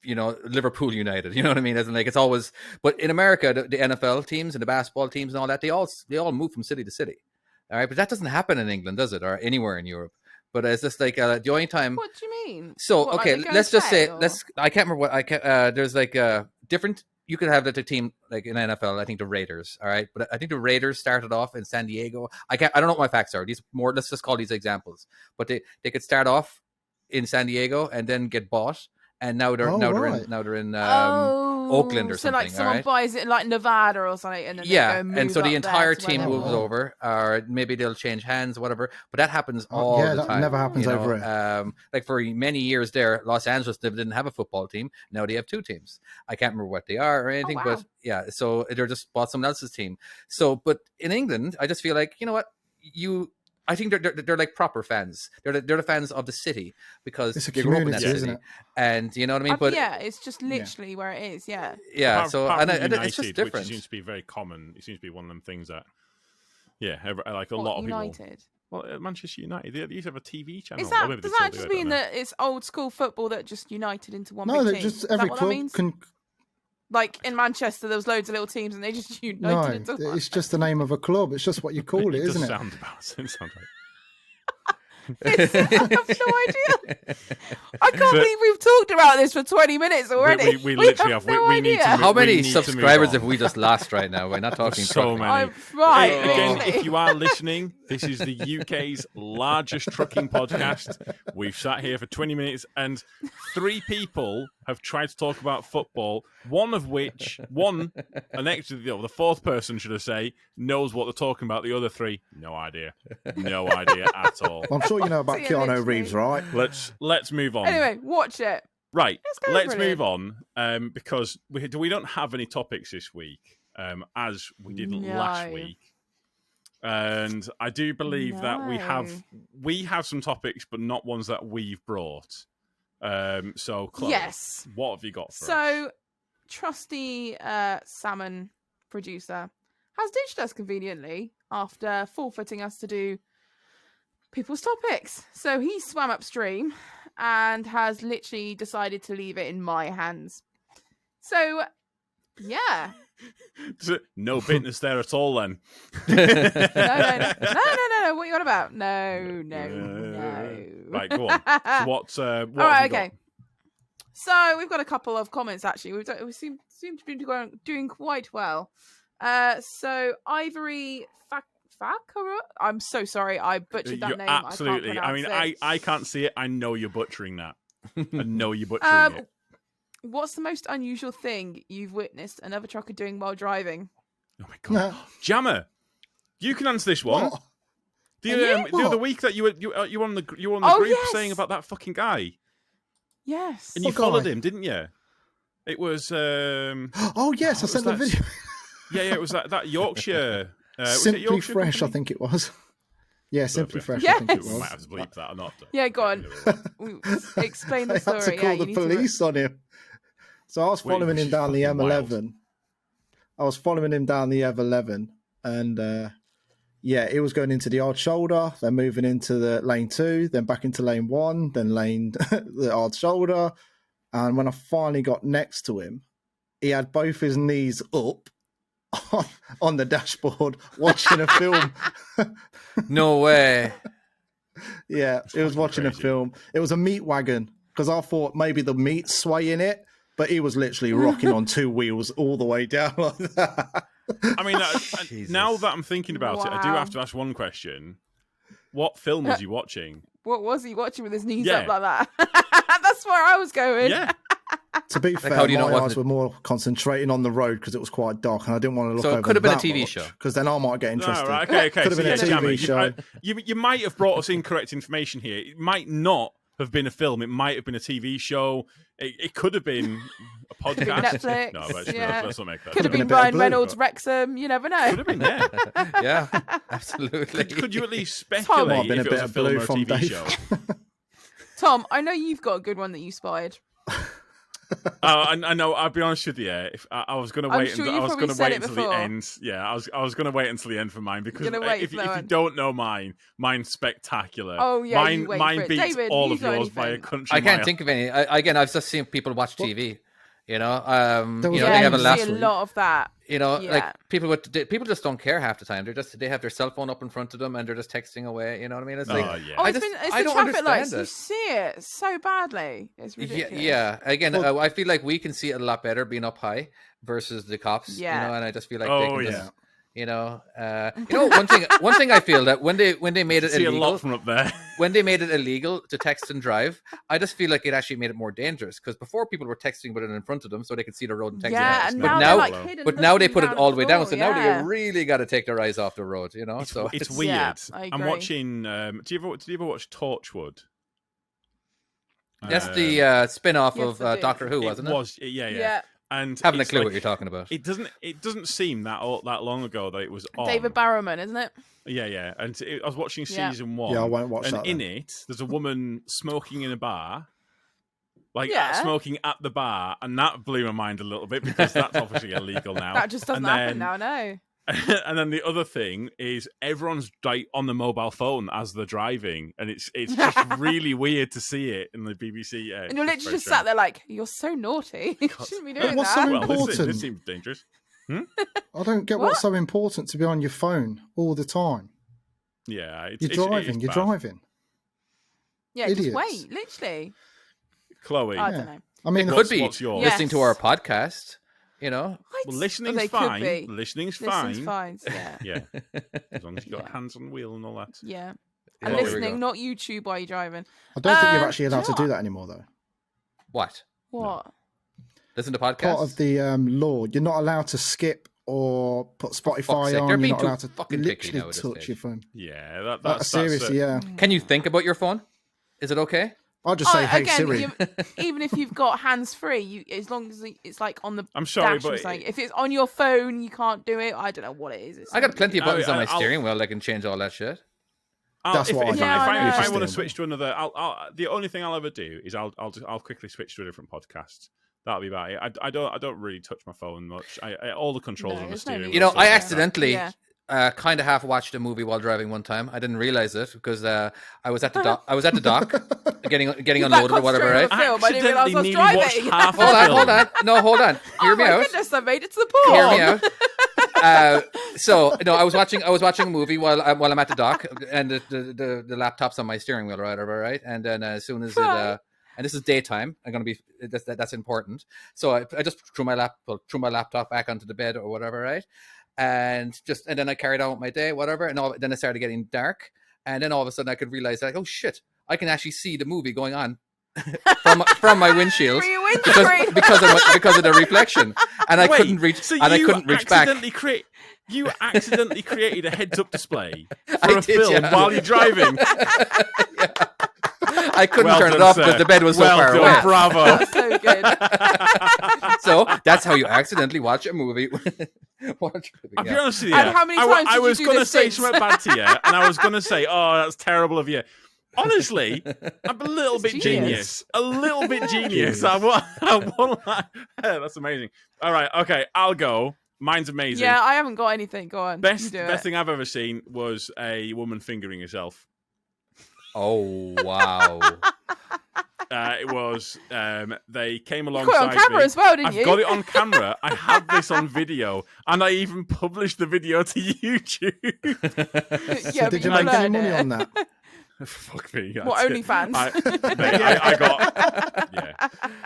S5: Liverpool United. You know what I mean? As in, like, it's always. But in America, the NFL teams and the basketball teams and all that, they all move from city to city. All right, but that doesn't happen in England, does it, or anywhere in Europe? But it's just like the only time.
S3: What do you mean?
S5: So
S3: What, like
S5: okay,
S3: they go
S5: let's just
S3: play,
S5: say
S3: or-
S5: I can't remember what I can. There's like different. You could have like a team like in NFL. I think the Raiders. All right, but I think the Raiders started off in San Diego. I don't know what my facts are. These more. Let's just call these examples. But they could start off in San Diego and then get bought, and now they're in Oakland or
S3: so
S5: something.
S3: like someone
S5: all right?
S3: buys it in like Nevada or something, and then
S5: Yeah,
S3: they go move
S5: and so the
S3: up there
S5: entire
S3: to where
S5: team
S3: they
S5: moves
S3: want.
S5: over, or maybe they'll change hands, whatever. But that happens all
S4: yeah,
S5: the
S4: that
S5: time.
S4: never happens over here.
S5: Like for many years there, Los Angeles didn't have a football team. Now they have two teams. I can't remember what they are or anything,
S3: wow.
S5: but yeah. So they're just bought someone else's team. So, but in England, I just feel like, you know what, I think they're like proper fans. They're the fans of the city because
S4: It's a
S5: they grew up in that
S4: community,
S5: city,
S4: isn't it?
S5: and you know what I mean. But
S3: yeah, it's just literally where it is. Yeah.
S5: yeah,
S1: Apart-
S5: so
S1: apart
S5: and
S1: from
S5: it's
S1: United,
S5: just different.
S1: which seems to be very common. It seems to be one of them things that, like a
S3: What,
S1: lot of people.
S3: United.
S1: Well, Manchester United, they used to have a TV channel.
S3: Is
S1: Or
S3: that
S1: maybe
S3: does
S1: they
S3: that
S1: still
S3: just
S1: do, I
S3: mean
S1: don't know.
S3: that it's old school football that just united into one
S4: No,
S3: big
S4: that
S3: team?
S4: just
S3: Is that
S4: every
S3: what that
S4: club
S3: means?
S4: can.
S3: Like in Manchester, there was loads of little teams, and they just united into
S4: No,
S3: one.
S4: it's just the name of a club. It's just what you call it,
S1: does
S4: isn't it?
S1: sound about it sounds right.
S3: I have no idea. I can't believe we've talked about this for 20 minutes already.
S1: We literally have.
S3: No
S1: We need
S3: idea.
S1: to move-
S5: How
S1: we
S5: many
S1: need to move
S5: subscribers
S1: on.
S5: have we just lost right now? We're not talking
S1: So
S5: trucking.
S1: many.
S3: I'm right.
S1: Hey, again,
S3: literally.
S1: if you are listening, this is the UK's largest trucking podcast. We've sat here for 20 minutes and 3 people have tried to talk about football, the fourth person, should I say, knows what they're talking about. The other 3, no idea. No idea at all.
S4: Well, I'm sure you know about
S3: So, yeah,
S4: Keanu
S3: literally.
S4: Reeves, right?
S1: Let's move on.
S3: Anyway, watch it.
S1: Right,
S3: go,
S1: let's
S3: brilliant.
S1: move on because we don't have any topics this week, as we did last
S3: No.
S1: week. And I do believe that we have some topics, but not ones that we've brought. So, Chloe,
S3: Yes.
S1: what have you got for us?
S3: So, trusty salmon producer has ditched us conveniently after forfeiting us to do people's topics. So he swam upstream and has literally decided to leave it in my hands. So, yeah.
S1: No bitterness there at all, then.
S3: No. What are you on about? No.
S1: Right, go on. What
S3: All
S1: have
S3: right,
S1: you got?
S3: okay. So we've got a couple of comments actually. We seem to be doing quite well. So Ivory Fakara. I'm so sorry, I butchered that
S1: You're
S3: name.
S1: absolutely.
S3: I
S1: mean,
S3: can't pronounce it.
S1: I can't see it. I know you're butchering that. I know you're butchering it.
S3: What's the most unusual thing you've witnessed another trucker doing while driving?
S1: Oh my god, Jamma, you can answer this one.
S4: What?
S1: The other week that you were on the group
S3: yes!
S1: saying about that fucking guy,
S3: Yes.
S1: and you
S4: What
S1: followed
S4: guy?
S1: him, didn't you? It was.
S4: Oh yes, I
S1: what
S4: sent the
S1: was that?
S4: video.
S1: Yeah, it was that Yorkshire. Was it
S4: Simply
S1: Yorkshire
S4: Fresh,
S1: company?
S4: I think it was. Yeah, Simply Fresh,
S3: Yes!
S4: I think it
S1: We might
S4: was.
S1: have to bleep that or not.
S3: Yeah, go on. Explain the
S4: I
S3: story.
S4: had to call
S3: you
S4: the
S3: need to-
S4: police on him. So I was
S1: Wait,
S4: following
S1: which
S4: him
S1: is
S4: down the
S1: fucking
S4: M11.
S1: wild.
S4: I was following him down the M11, and he was going into the hard shoulder, then moving into the lane 2, then back into lane 1, then lane the hard shoulder. And when I finally got next to him, he had both his knees up on the dashboard watching a film.
S5: No way.
S4: Yeah, he was watching a
S1: crazy.
S4: film. It was a meat wagon, because I thought maybe the meat's swaying it, but he was literally rocking on 2 wheels all the way down like that.
S1: I mean,
S5: Jesus.
S1: now that I'm thinking about it, I do
S3: Wow.
S1: have to ask one question. What film was you watching?
S3: What was he watching with his knees
S1: Yeah.
S3: up like that? That's where I was going.
S1: Yeah.
S4: To be
S5: how
S4: fair,
S5: do you know
S4: my
S5: it
S4: eyes
S5: wasn't-
S4: were more concentrating on the road because it was quite dark, and I didn't want to look
S5: So it
S4: over
S5: could have been a
S4: that
S5: TV
S4: much,
S5: show.
S4: because then I might get
S1: Oh,
S4: interested.
S1: right, okay.
S4: Could have been
S1: So,
S4: a TV
S1: Jamma,
S4: show.
S1: You might have brought us incorrect information here. It might not have been a film. It might have been a TV show. It could have been a
S3: Could have
S1: podcast.
S3: been Netflix.
S1: No, but
S3: yeah.
S1: let's not make that.
S3: Could have
S4: been
S3: been
S4: a bit of
S3: Ryan
S4: blue,
S3: Reynolds,
S1: but-
S3: Wrexham. You never know.
S1: Could have been, yeah.
S5: Yeah, absolutely.
S1: Could you at least
S4: Might
S1: speculate
S4: have been
S1: if
S4: a
S1: it was
S4: bit
S1: a
S4: of
S1: film
S4: blue
S1: or a
S4: from
S1: TV
S4: Dave.
S1: show?
S3: Tom, I know you've got a good one that you spotted.
S1: I know. I'll be honest with you. If I was going to
S3: I'm
S1: wait,
S3: sure
S1: I
S3: you've
S1: was
S3: probably
S1: going to
S3: said
S1: wait
S3: it
S1: until the
S3: before.
S1: end. Yeah, I was going to wait until the end for mine, because
S3: Gonna wait
S1: if
S3: for
S1: you
S3: that one.
S1: don't know mine's spectacular.
S3: Oh, yeah,
S1: mine
S3: you wait
S1: mine
S3: for it.
S1: beats
S3: David,
S1: all
S3: you
S1: of
S3: got
S1: yours by a
S3: anything?
S1: country
S5: I can't
S1: mile.
S5: think of any. Again, I've just seen people watch TV. You know,
S4: There was
S5: you know,
S4: a
S5: they
S3: Yeah,
S5: have a
S3: you
S5: last
S3: see a
S4: week.
S3: lot of that.
S5: You know,
S3: Yeah.
S5: like people just don't care half the time. They have their cell phone up in front of them and they're just texting away. You know what I mean? It's
S1: Oh,
S5: like,
S1: yeah.
S3: Oh,
S5: I
S3: it's
S5: I
S3: the
S5: don't
S3: traffic lights.
S5: understand
S3: You
S5: it.
S3: see it so badly. It's
S5: Yeah,
S3: ridiculous.
S5: yeah. Again,
S4: Well-
S5: I feel like we can see it a lot better being up high versus the cops.
S3: Yeah.
S5: You know, and I just feel like
S1: Oh,
S5: they can
S1: yeah.
S5: just, one thing I feel that when they made it
S1: See a lot
S5: illegal,
S1: from up there.
S5: when they made it illegal to text and drive, I just feel like it actually made it more dangerous, because before people were texting with it in front of them so they could see the road and text.
S3: Yeah,
S1: it's
S3: and
S1: not
S3: now they're
S5: now-
S3: like hidden.
S5: But now they
S3: looking
S5: put it
S3: down
S5: all
S3: at
S5: the way down,
S3: floor,
S5: so now
S3: yeah.
S5: they really got to take their eyes off the road. You know, so
S1: It's
S5: it's
S1: weird.
S3: Yeah, I
S1: I'm
S3: agree.
S1: watching. Did you ever watch Torchwood?
S5: that's the spin-off
S3: yes,
S5: of
S3: I did.
S5: Doctor Who, wasn't it?
S1: Yeah.
S3: Yeah.
S1: And
S5: Haven't a
S1: it's
S5: clue
S1: like-
S5: what you're talking about.
S1: It doesn't seem that long ago that it was on.
S3: David Barrowman, isn't it?
S1: Yeah. And I was watching
S3: Yeah.
S1: season 1.
S4: Yeah, I won't watch
S1: and
S4: that
S1: in
S4: then.
S1: it, there's a woman smoking in a bar. Like
S3: Yeah.
S1: smoking at the bar, and that blew my mind a little bit, because that's obviously illegal now.
S3: That just doesn't
S1: And
S3: happen
S1: then-
S3: now, no.
S1: And then the other thing is everyone's like on the mobile phone as they're driving, and it's just really weird to see it in the BBC.
S3: And you're literally just sat there like, you're so naughty. You shouldn't be doing
S4: what's
S3: that.
S4: so
S1: Well,
S4: important?
S1: this seems dangerous.
S4: I don't get what's so important to be on your phone all the time.
S1: Yeah,
S4: You're driving. You're driving.
S3: Yeah, just
S4: Idiots.
S3: wait, literally.
S1: Chloe,
S3: I
S4: Yeah.
S3: don't know.
S4: I mean,
S5: It
S1: What's-
S5: could be
S1: what's yours?
S5: listening to
S3: Yes.
S5: our podcast. You know,
S3: What?
S1: well,
S3: Oh,
S1: listening's
S3: they could
S1: fine.
S3: be.
S1: Listening's
S3: Listening's
S1: fine.
S3: fine. Yeah.
S1: Yeah, as long as you got
S3: Yeah.
S1: hands on the wheel and all that.
S3: Yeah.
S5: Yeah,
S3: And
S5: there we go.
S3: listening, not YouTube while you're driving.
S4: I don't think you're
S3: Um,
S4: actually
S3: do you
S4: allowed to
S3: know
S4: do
S3: what?
S4: that anymore, though.
S5: what?
S3: What?
S5: Listen to podcasts.
S4: Part of the law, you're not allowed to skip or put
S5: fuck's
S4: Spotify
S5: sake,
S4: on.
S5: they're
S4: You're
S5: being
S4: not
S5: too
S4: allowed to
S5: fucking picky
S4: literally
S5: now at this
S4: touch
S5: stage.
S4: your phone.
S1: Yeah, that's
S4: Seriously, yeah.
S5: Can you think about your phone? Is it okay?
S4: I'll just say, hey
S3: again,
S4: Siri.
S3: even if you've got hands free, as long as it's like on the
S1: I'm sorry,
S3: dash or
S1: but
S3: something. If it's on your phone, you can't do it. I don't know what it is. It's
S5: I got
S3: something-
S5: plenty of buttons on my
S1: I'll-
S5: steering wheel that can change all that shit.
S4: That's what I
S1: if,
S4: do.
S3: Yeah, I know.
S1: if I want to
S4: Interesting.
S1: switch to another, the only thing I'll ever do is I'll quickly switch to a different podcast. That'll be about it. I don't really touch my phone much. All the controls
S3: No,
S1: on the
S3: there's no
S1: steering
S3: need
S1: wheel.
S5: You know,
S1: stuff
S5: I
S1: like that.
S5: accidentally
S3: Yeah.
S5: kind of half watched a movie while driving one time. I didn't realize it because I was at the dock. I was at the dock, getting
S3: You're
S5: unloaded
S3: that
S5: or whatever. Right?
S3: concentrated on the film, I didn't realise I was
S1: Accidentally nearly watched
S3: driving.
S1: half the
S5: Hold on,
S1: film.
S5: hold on. No, hold on. Hear
S3: Oh
S5: me
S3: my
S5: out.
S3: goodness, I made it to the pool.
S5: Hear me out. So no, I was watching a movie while I'm at the dock, and the laptop's on my steering wheel, right. And then as soon as
S3: Right.
S5: and this is daytime, I'm gonna be that's important. So I just threw my laptop back onto the bed or whatever, right. and then I carried on with my day, whatever. And then it started getting dark, and then all of a sudden I could realize like, oh shit, I can actually see the movie going on from my windshield
S3: Through your windscreen.
S5: because of the reflection, and I couldn't reach back.
S1: You accidentally created a heads-up display
S5: I
S1: for a
S5: did,
S1: film
S5: yeah.
S1: while you're driving.
S5: I couldn't
S1: Well
S5: turn it
S1: done,
S5: off
S1: sir.
S5: because the bed was so
S1: Well
S5: far
S1: done,
S5: away.
S1: bravo.
S3: That's so good.
S5: So that's how you accidentally watch a movie.
S1: I'll be honest with you.
S3: And how many times
S1: I
S3: did you
S1: was
S3: do
S1: going to
S3: this
S1: say
S3: since?
S1: something bad to you, and I was going to say, "Oh, that's terrible of you." Honestly, I'm a little bit genius. A little bit genius. I want that's amazing. All right, okay, I'll go. Mine's amazing.
S3: Yeah, I haven't got anything. Go on. You
S1: Best
S3: do it.
S1: thing I've ever seen was a woman fingering herself.
S5: Oh wow!
S1: It was they came
S3: You got it
S1: alongside
S3: on camera
S1: me.
S3: as well, didn't
S1: I've
S3: you?
S1: got it on camera. I have this on video, and I even published the video to YouTube.
S3: Yeah,
S4: So
S3: but
S4: did you
S3: you
S4: make any
S3: learned
S4: money
S3: it.
S4: on that?
S1: Fuck me.
S3: What, OnlyFans?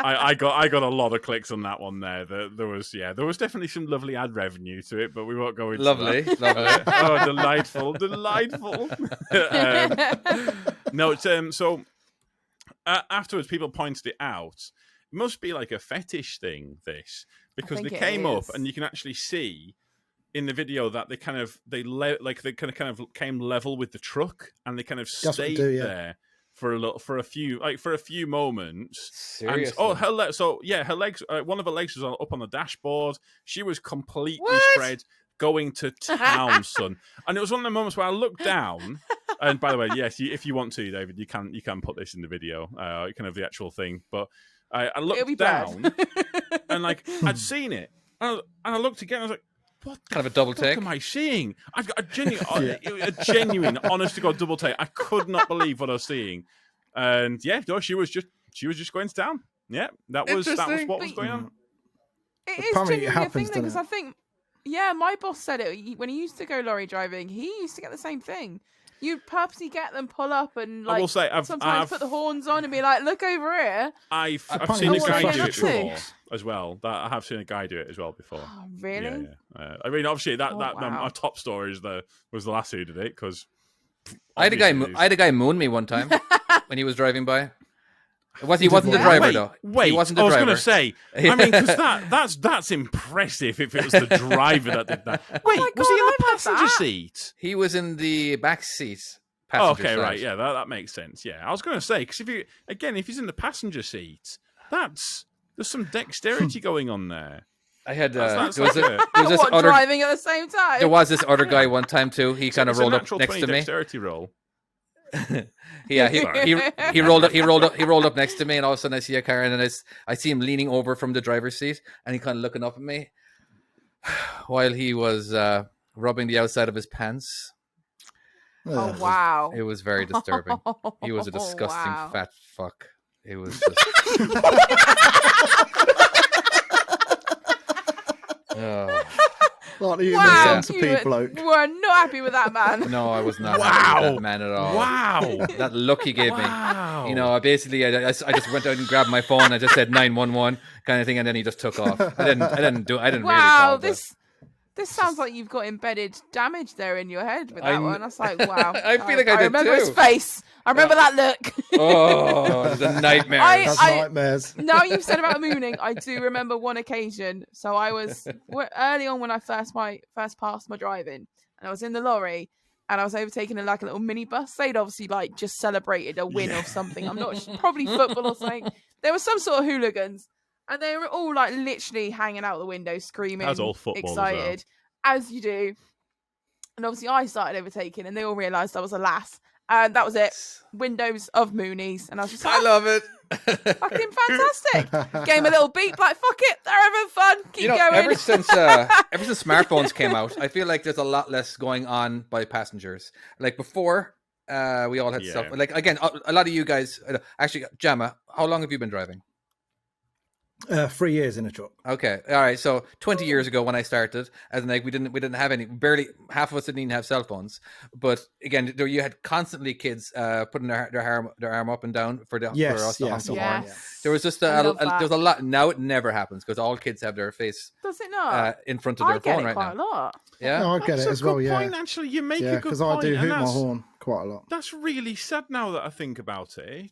S1: I got a lot of clicks on that one there. There was definitely some lovely ad revenue to it, but we won't go into
S5: Lovely,
S1: that.
S5: lovely.
S1: Oh, delightful. No, it's so afterwards people pointed it out. It must be like a fetish thing, this, because they
S3: think it
S1: came up
S3: is.
S1: and you can actually see in the video that they kind of came level with the truck, and they kind of
S4: what
S1: stayed
S4: they do, yeah.
S1: there for a few moments.
S5: Seriously?
S1: And her legs, one of her legs was up on the dashboard. She was completely
S3: What?
S1: spread, going to town, son. And it was one of the moments where I looked down. And by the way, yes, if you want to, David, you can put this in the video, kind of the actual thing. But I
S3: It'll
S1: looked
S3: be bad.
S1: down, and like I'd seen it, and I looked again. I was like, what the
S5: Kind of a double
S1: fuck
S5: take.
S1: am I seeing? I've got a genuine, honest to God double take. I could not believe what I was seeing, and yeah, no, she was just going to town. Yeah, that was
S5: Interesting.
S1: what was going on.
S3: It is
S4: Apparently it
S3: genuinely a
S4: happens,
S3: thing
S4: doesn't
S3: because
S4: it?
S3: I think, yeah, my boss said it when he used to go lorry driving. He used to get the same thing. You'd purposely get them pull up and
S1: I will
S3: like
S1: say,
S3: sometimes put the horns on and be like, "Look over here."
S1: I've
S4: Apparently
S1: seen a
S4: it's
S1: guy
S4: flash
S1: do it
S4: the truck.
S1: before as well. I have seen a guy do it as well before.
S3: Oh, really?
S1: Yeah. I mean, obviously, that
S3: wow.
S1: my top story was the last who did it because
S5: I had a guy moon me one time when he was driving by. He wasn't the
S3: what?
S5: driver though.
S1: Wait,
S5: he wasn't the
S1: I was
S5: driver.
S1: going to say. I mean, because that's impressive if it was the driver that did that. Wait,
S3: my
S1: was he in
S3: God,
S1: the
S3: I've had
S1: passenger
S3: that.
S1: seat?
S5: He was in the back seat.
S1: Oh,
S5: passenger
S1: okay,
S5: side.
S1: right, yeah, that makes sense. Yeah, I was going to say because if he's in the passenger seat, there's some dexterity going on there.
S5: I had
S1: That's
S5: there was
S1: like
S5: this
S3: What,
S5: other
S3: driving at the same time?
S5: there was this other guy one time too. He kind of
S1: It's a
S5: rolled up
S1: natural
S5: next
S1: 20
S5: to me.
S1: dexterity roll.
S5: Yeah, he rolled up next to me, and all of a sudden I see a car, and then I see him leaning over from the driver's seat, and he kind of looking up at me while he was rubbing the outside of his pants.
S3: Oh
S4: Ugh.
S3: wow!
S5: It was very disturbing. He was a
S3: Oh,
S5: disgusting
S3: wow.
S5: fat fuck. It was just. Oh.
S4: Like the
S3: Wow,
S4: human
S5: Yeah.
S4: centipede bloke.
S3: were not happy with that man.
S5: No, I was not happy with
S1: Wow.
S5: that man at all.
S1: Wow.
S5: That look he gave me.
S1: Wow.
S5: You know, basically, I just went out and grabbed my phone. I just said 911 kind of thing, and then he just took off. I didn't really
S3: Wow,
S5: call, but-
S3: this sounds like you've got embedded damage there in your head with that one. I was like, wow.
S5: I feel like I did
S3: remember his
S5: too.
S3: face. I remember that look.
S5: Oh, it was a nightmare.
S4: That's
S3: I-
S4: nightmares.
S3: Now you've said about mooning, I do remember one occasion. So I was early on when I first passed my driving, and I was in the lorry, and I was overtaking a little minibus. They'd obviously like just celebrated a win of something. I'm not sure, probably football or something. There was some sort of hooligans, and they were all like literally hanging out the window, screaming,
S1: As all football as well.
S3: excited, as you do. And obviously, I started overtaking, and they all realised I was a lass, and that was it. Windows of Moonies, and I was just like,
S5: I love it.
S3: fucking fantastic. Gave him a little beep, like, fuck it, they're having fun. Keep going.
S5: Ever since smartphones came out, I feel like there's a lot less going on by passengers. Like before, we all had stuff.
S1: Yeah.
S5: Like again, a lot of you guys. Actually, Jamma, how long have you been driving?
S4: 3 years in a truck.
S5: Okay, all right. So 20 years ago when I started, as in like we didn't have any, barely half of us didn't even have cell phones. But again, you had constantly kids putting their arm up and down for us to honk the horn.
S3: Yes.
S5: There was just
S3: I love
S5: there was a lot. Now it never happens because all kids have their face
S3: Does it not?
S5: in front of
S3: I
S5: their
S3: get
S5: phone
S3: it
S5: right
S3: quite
S5: now.
S3: a lot.
S5: Yeah,
S4: No, I get
S1: That's
S4: it
S1: a
S4: as
S1: good
S4: well. Yeah,
S1: point, actually. You make
S4: yeah,
S1: a good
S4: because
S1: point.
S4: I do
S1: and
S4: hoot my
S1: that's-
S4: horn quite a lot.
S1: That's really sad now that I think about it.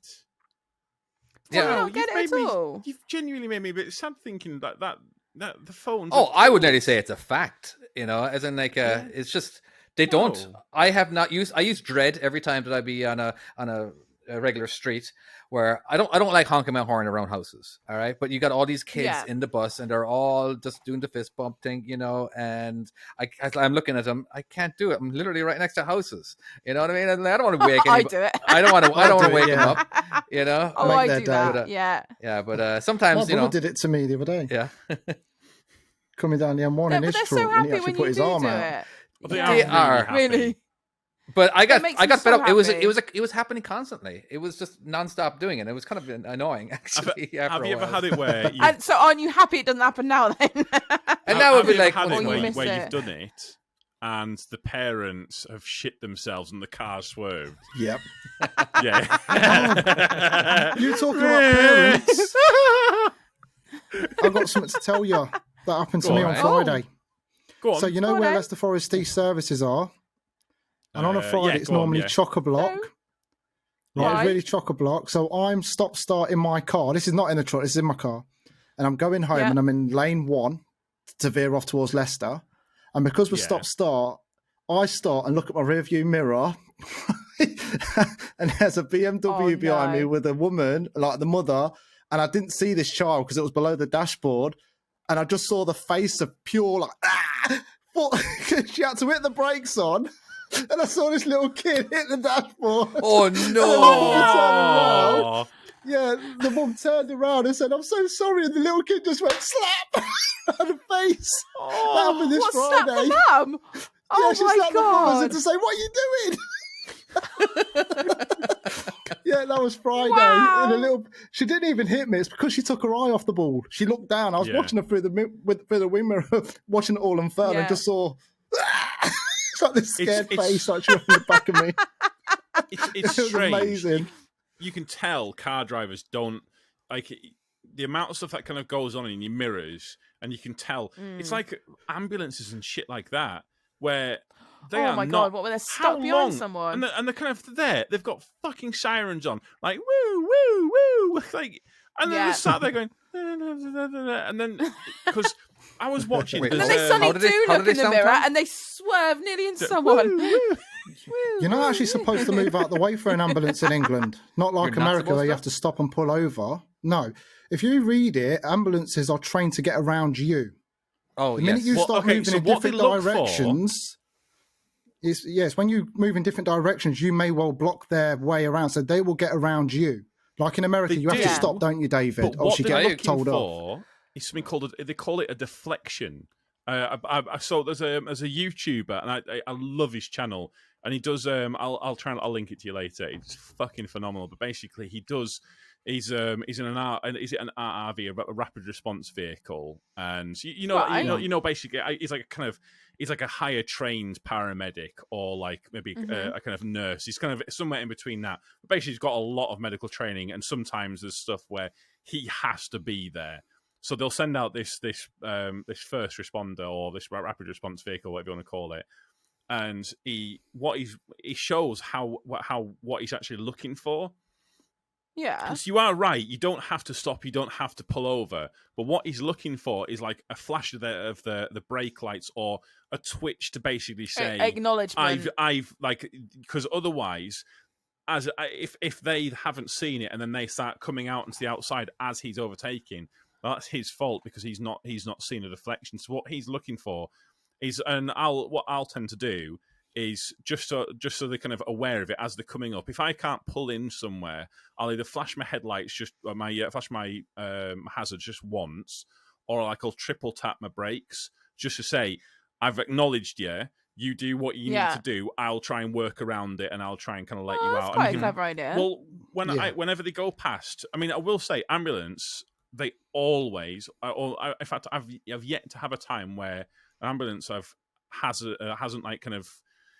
S3: Yeah,
S1: Wow,
S3: I don't get it at all.
S1: You've genuinely made me a bit sad thinking that the phones.
S5: Oh,
S1: are
S5: I would
S1: cool.
S5: nearly say it's a fact, as in like it's just they don't.
S1: No.
S5: I have not used. I use dread every time that I be on a regular street where I don't like honking my horn around houses. All right, but you got all these kids
S3: Yeah.
S5: in the bus and they're all just doing the fist bump thing, and I'm looking at them. I can't do it. I'm literally right next to houses. You know what I mean? And I don't want to wake.
S3: I do it.
S5: I don't want to. I don't want to
S4: do it,
S5: wake them
S4: yeah.
S5: up. You know.
S3: Oh,
S4: Make
S3: I
S4: their
S3: do
S4: day.
S3: that. Yeah.
S5: Yeah, but
S4: My
S5: sometimes
S4: brother did it to me the other day.
S5: Yeah.
S4: Coming down the M1
S3: Yeah,
S4: in
S3: but
S4: his
S3: they're
S4: truck,
S3: so
S4: and he
S3: happy
S4: actually
S3: when
S4: put
S3: you
S4: his
S3: do
S4: arm
S3: do
S4: out.
S3: it.
S1: Well, they
S5: They are.
S1: happy.
S3: Really.
S5: But I got
S3: makes
S5: I
S3: me
S5: got
S3: so
S5: fed up. It
S3: happy.
S5: was happening constantly. It was just nonstop doing it. It was kind of annoying actually.
S1: Have
S5: after
S1: you
S5: a
S1: ever
S5: while.
S1: had it where you
S3: And so, aren't you happy it doesn't happen now then?
S5: And now it'd
S1: have
S5: be
S1: you ever
S5: like
S1: had
S5: once
S1: it
S5: in a
S3: you
S5: while.
S3: miss
S1: where
S3: it.
S1: you've done it and the parents have shit themselves and the car swerved?
S4: Yep.
S1: Yeah.
S4: You talking about parents? I've got something to tell you that happened to
S1: Go
S4: me
S1: on,
S4: on
S5: right?
S4: Friday.
S1: Go on.
S4: So you know
S3: Go on
S4: where
S3: then.
S4: Leicester Forest East services are? And on a Friday,
S1: yeah,
S4: it's
S1: go on,
S4: normally
S1: yeah.
S4: chock-a-block.
S3: No.
S4: Right,
S3: Right.
S4: it's really chock-a-block. So I'm stop-start in my car. This is not in a truck, this is in my car. And I'm going home
S3: Yeah.
S4: and I'm in lane 1 to veer off towards Leicester. And because we're
S1: Yeah.
S4: stop-start, I start and look at my rearview mirror. And there's a BMW
S3: Oh,
S4: behind me
S3: no.
S4: with a woman, like the mother. And I didn't see this child because it was below the dashboard. And I just saw the face of pure, like, ah! She had to hit the brakes on. And I saw this little kid hit the dashboard.
S5: Oh
S4: And the
S5: no!
S4: mum turned around.
S1: Oh,
S4: Yeah, the mum turned around and said, "I'm so sorry." And the little kid just went slap on the face. That happened this
S3: What slapped
S4: Friday.
S3: the mum? Oh
S4: Yeah, she
S3: my
S4: slapped the mum and
S3: god!
S4: said to say, "What are you doing?" Yeah, that was Friday.
S3: Wow.
S4: And she didn't even hit me. It's because she took her eye off the ball. She looked down. I was
S1: Yeah.
S4: watching her through the wing mirror, watching it all unfurl,
S3: Yeah.
S4: and just saw it's like this scared
S1: It's-
S4: face like she went in the back of me.
S1: it's
S4: It was
S1: strange.
S4: amazing.
S1: You can tell car drivers don't like the amount of stuff that kind of goes on in your mirrors, and you can tell it's like ambulances and shit like that where they
S3: Oh
S1: are
S3: my
S1: not.
S3: God, what, when they're
S1: how
S3: stuck behind
S1: long?
S3: someone?
S1: And they're kind of there. They've got fucking sirens on, like woo woo woo, like, and then
S3: Yeah.
S1: they're sat there going, and then because I was watching,
S5: Wait,
S3: And then
S1: there's,
S3: they suddenly
S5: how do they-
S3: do
S5: how do
S3: look
S5: they
S3: in the
S5: sound,
S3: mirror
S5: Tom?
S3: and they swerve nearly into someone.
S4: You're not actually supposed to move out the way for an ambulance in England. Not like
S5: You're not
S4: America where
S5: supposed
S4: you
S5: to?
S4: have to stop and pull over. No. If you read it, ambulances are trained to get around you.
S5: Oh
S4: The minute
S5: yes.
S4: you
S1: Well,
S4: start
S1: okay,
S4: moving
S1: so
S4: in
S1: what they
S4: different
S1: look for-
S4: directions, yes, when you move in different directions, you may well block their way around, so they will get around you. Like in America,
S1: They
S4: you have to
S1: do,
S4: stop, don't you, David?
S1: But
S4: Or
S1: what
S4: you
S1: they're
S4: get
S1: looking
S4: told off.
S1: for is something called they call it a deflection. I saw there's a YouTuber, and I love his channel, and he does I'll link it to you later. It's fucking phenomenal. But basically, he's in an RRV, a rapid response vehicle, and
S3: Right.
S1: basically he's like a higher trained paramedic or like maybe a kind of nurse. He's kind of somewhere in between that. But basically, he's got a lot of medical training, and sometimes there's stuff where he has to be there. So they'll send out this first responder or this rapid response vehicle, whatever you want to call it, and he shows what he's actually looking for.
S3: Yeah.
S1: Because you are right, you don't have to stop, you don't have to pull over, but what he's looking for is like a flash of the brake lights or a twitch to basically say
S3: Acknowledgement.
S1: I've like, because otherwise, if they haven't seen it and then they start coming out into the outside as he's overtaking, well, that's his fault because he's not seen a deflection. So what he's looking for is, and what I'll tend to do is just so they're kind of aware of it as they're coming up. If I can't pull in somewhere, I'll either flash my headlights flash my hazards just once, or like I'll triple tap my brakes just to say I've acknowledged you. You do what you need to do. I'll try and work around it, and I'll try and kind of let you
S3: That's
S1: out.
S3: quite
S1: And
S3: a clever idea.
S1: well,
S4: Yeah.
S1: whenever they go past, I mean, I will say ambulance. they always, in fact, I've yet to have a time where an ambulance hasn't like kind of.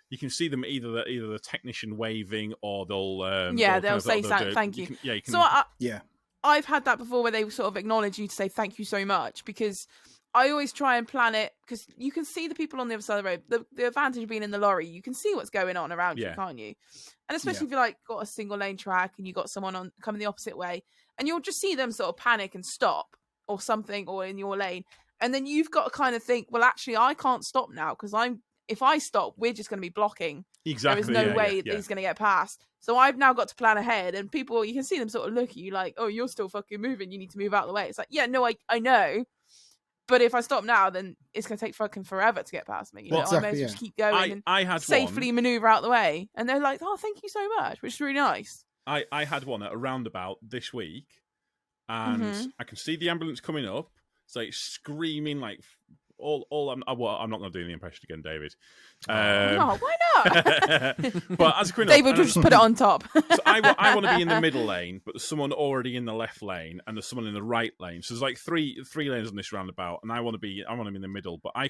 S1: You can see them either the technician waving or they'll
S3: they'll say thank you.
S1: You can,
S3: So
S4: Yeah.
S3: I've had that before where they sort of acknowledge you to say thank you so much, because I always try and plan it, because you can see the people on the other side of the road. The advantage of being in the lorry, you can see what's going on around you, can't you? And especially if you like got a single lane track and you got someone coming the opposite way, and you'll just see them sort of panic and stop or something, or in your lane, and then you've got to kind of think, well, actually, I can't stop now because if I stop, we're just going to be blocking.
S1: Exactly.
S3: There is no way that he's going to get past. So I've now got to plan ahead, and people, you can see them sort of look at you like, oh, you're still fucking moving. You need to move out of the way. It's like, yeah, no, I know. But if I stop now, then it's going to take fucking forever to get past me. I may as well just keep going and
S1: I had
S3: safely maneuver out the way. And they're like, oh, thank you so much, which is really nice.
S1: I had one at a roundabout this week, and I can see the ambulance coming up. It's like screaming like... I'm not going to do the impression again, David.
S3: Why not?
S1: But as a
S3: David will just put it on top.
S1: So I want to be in the middle lane, but there's someone already in the left lane, and there's someone in the right lane. So there's like three lanes on this roundabout, and I want to be in the middle. But I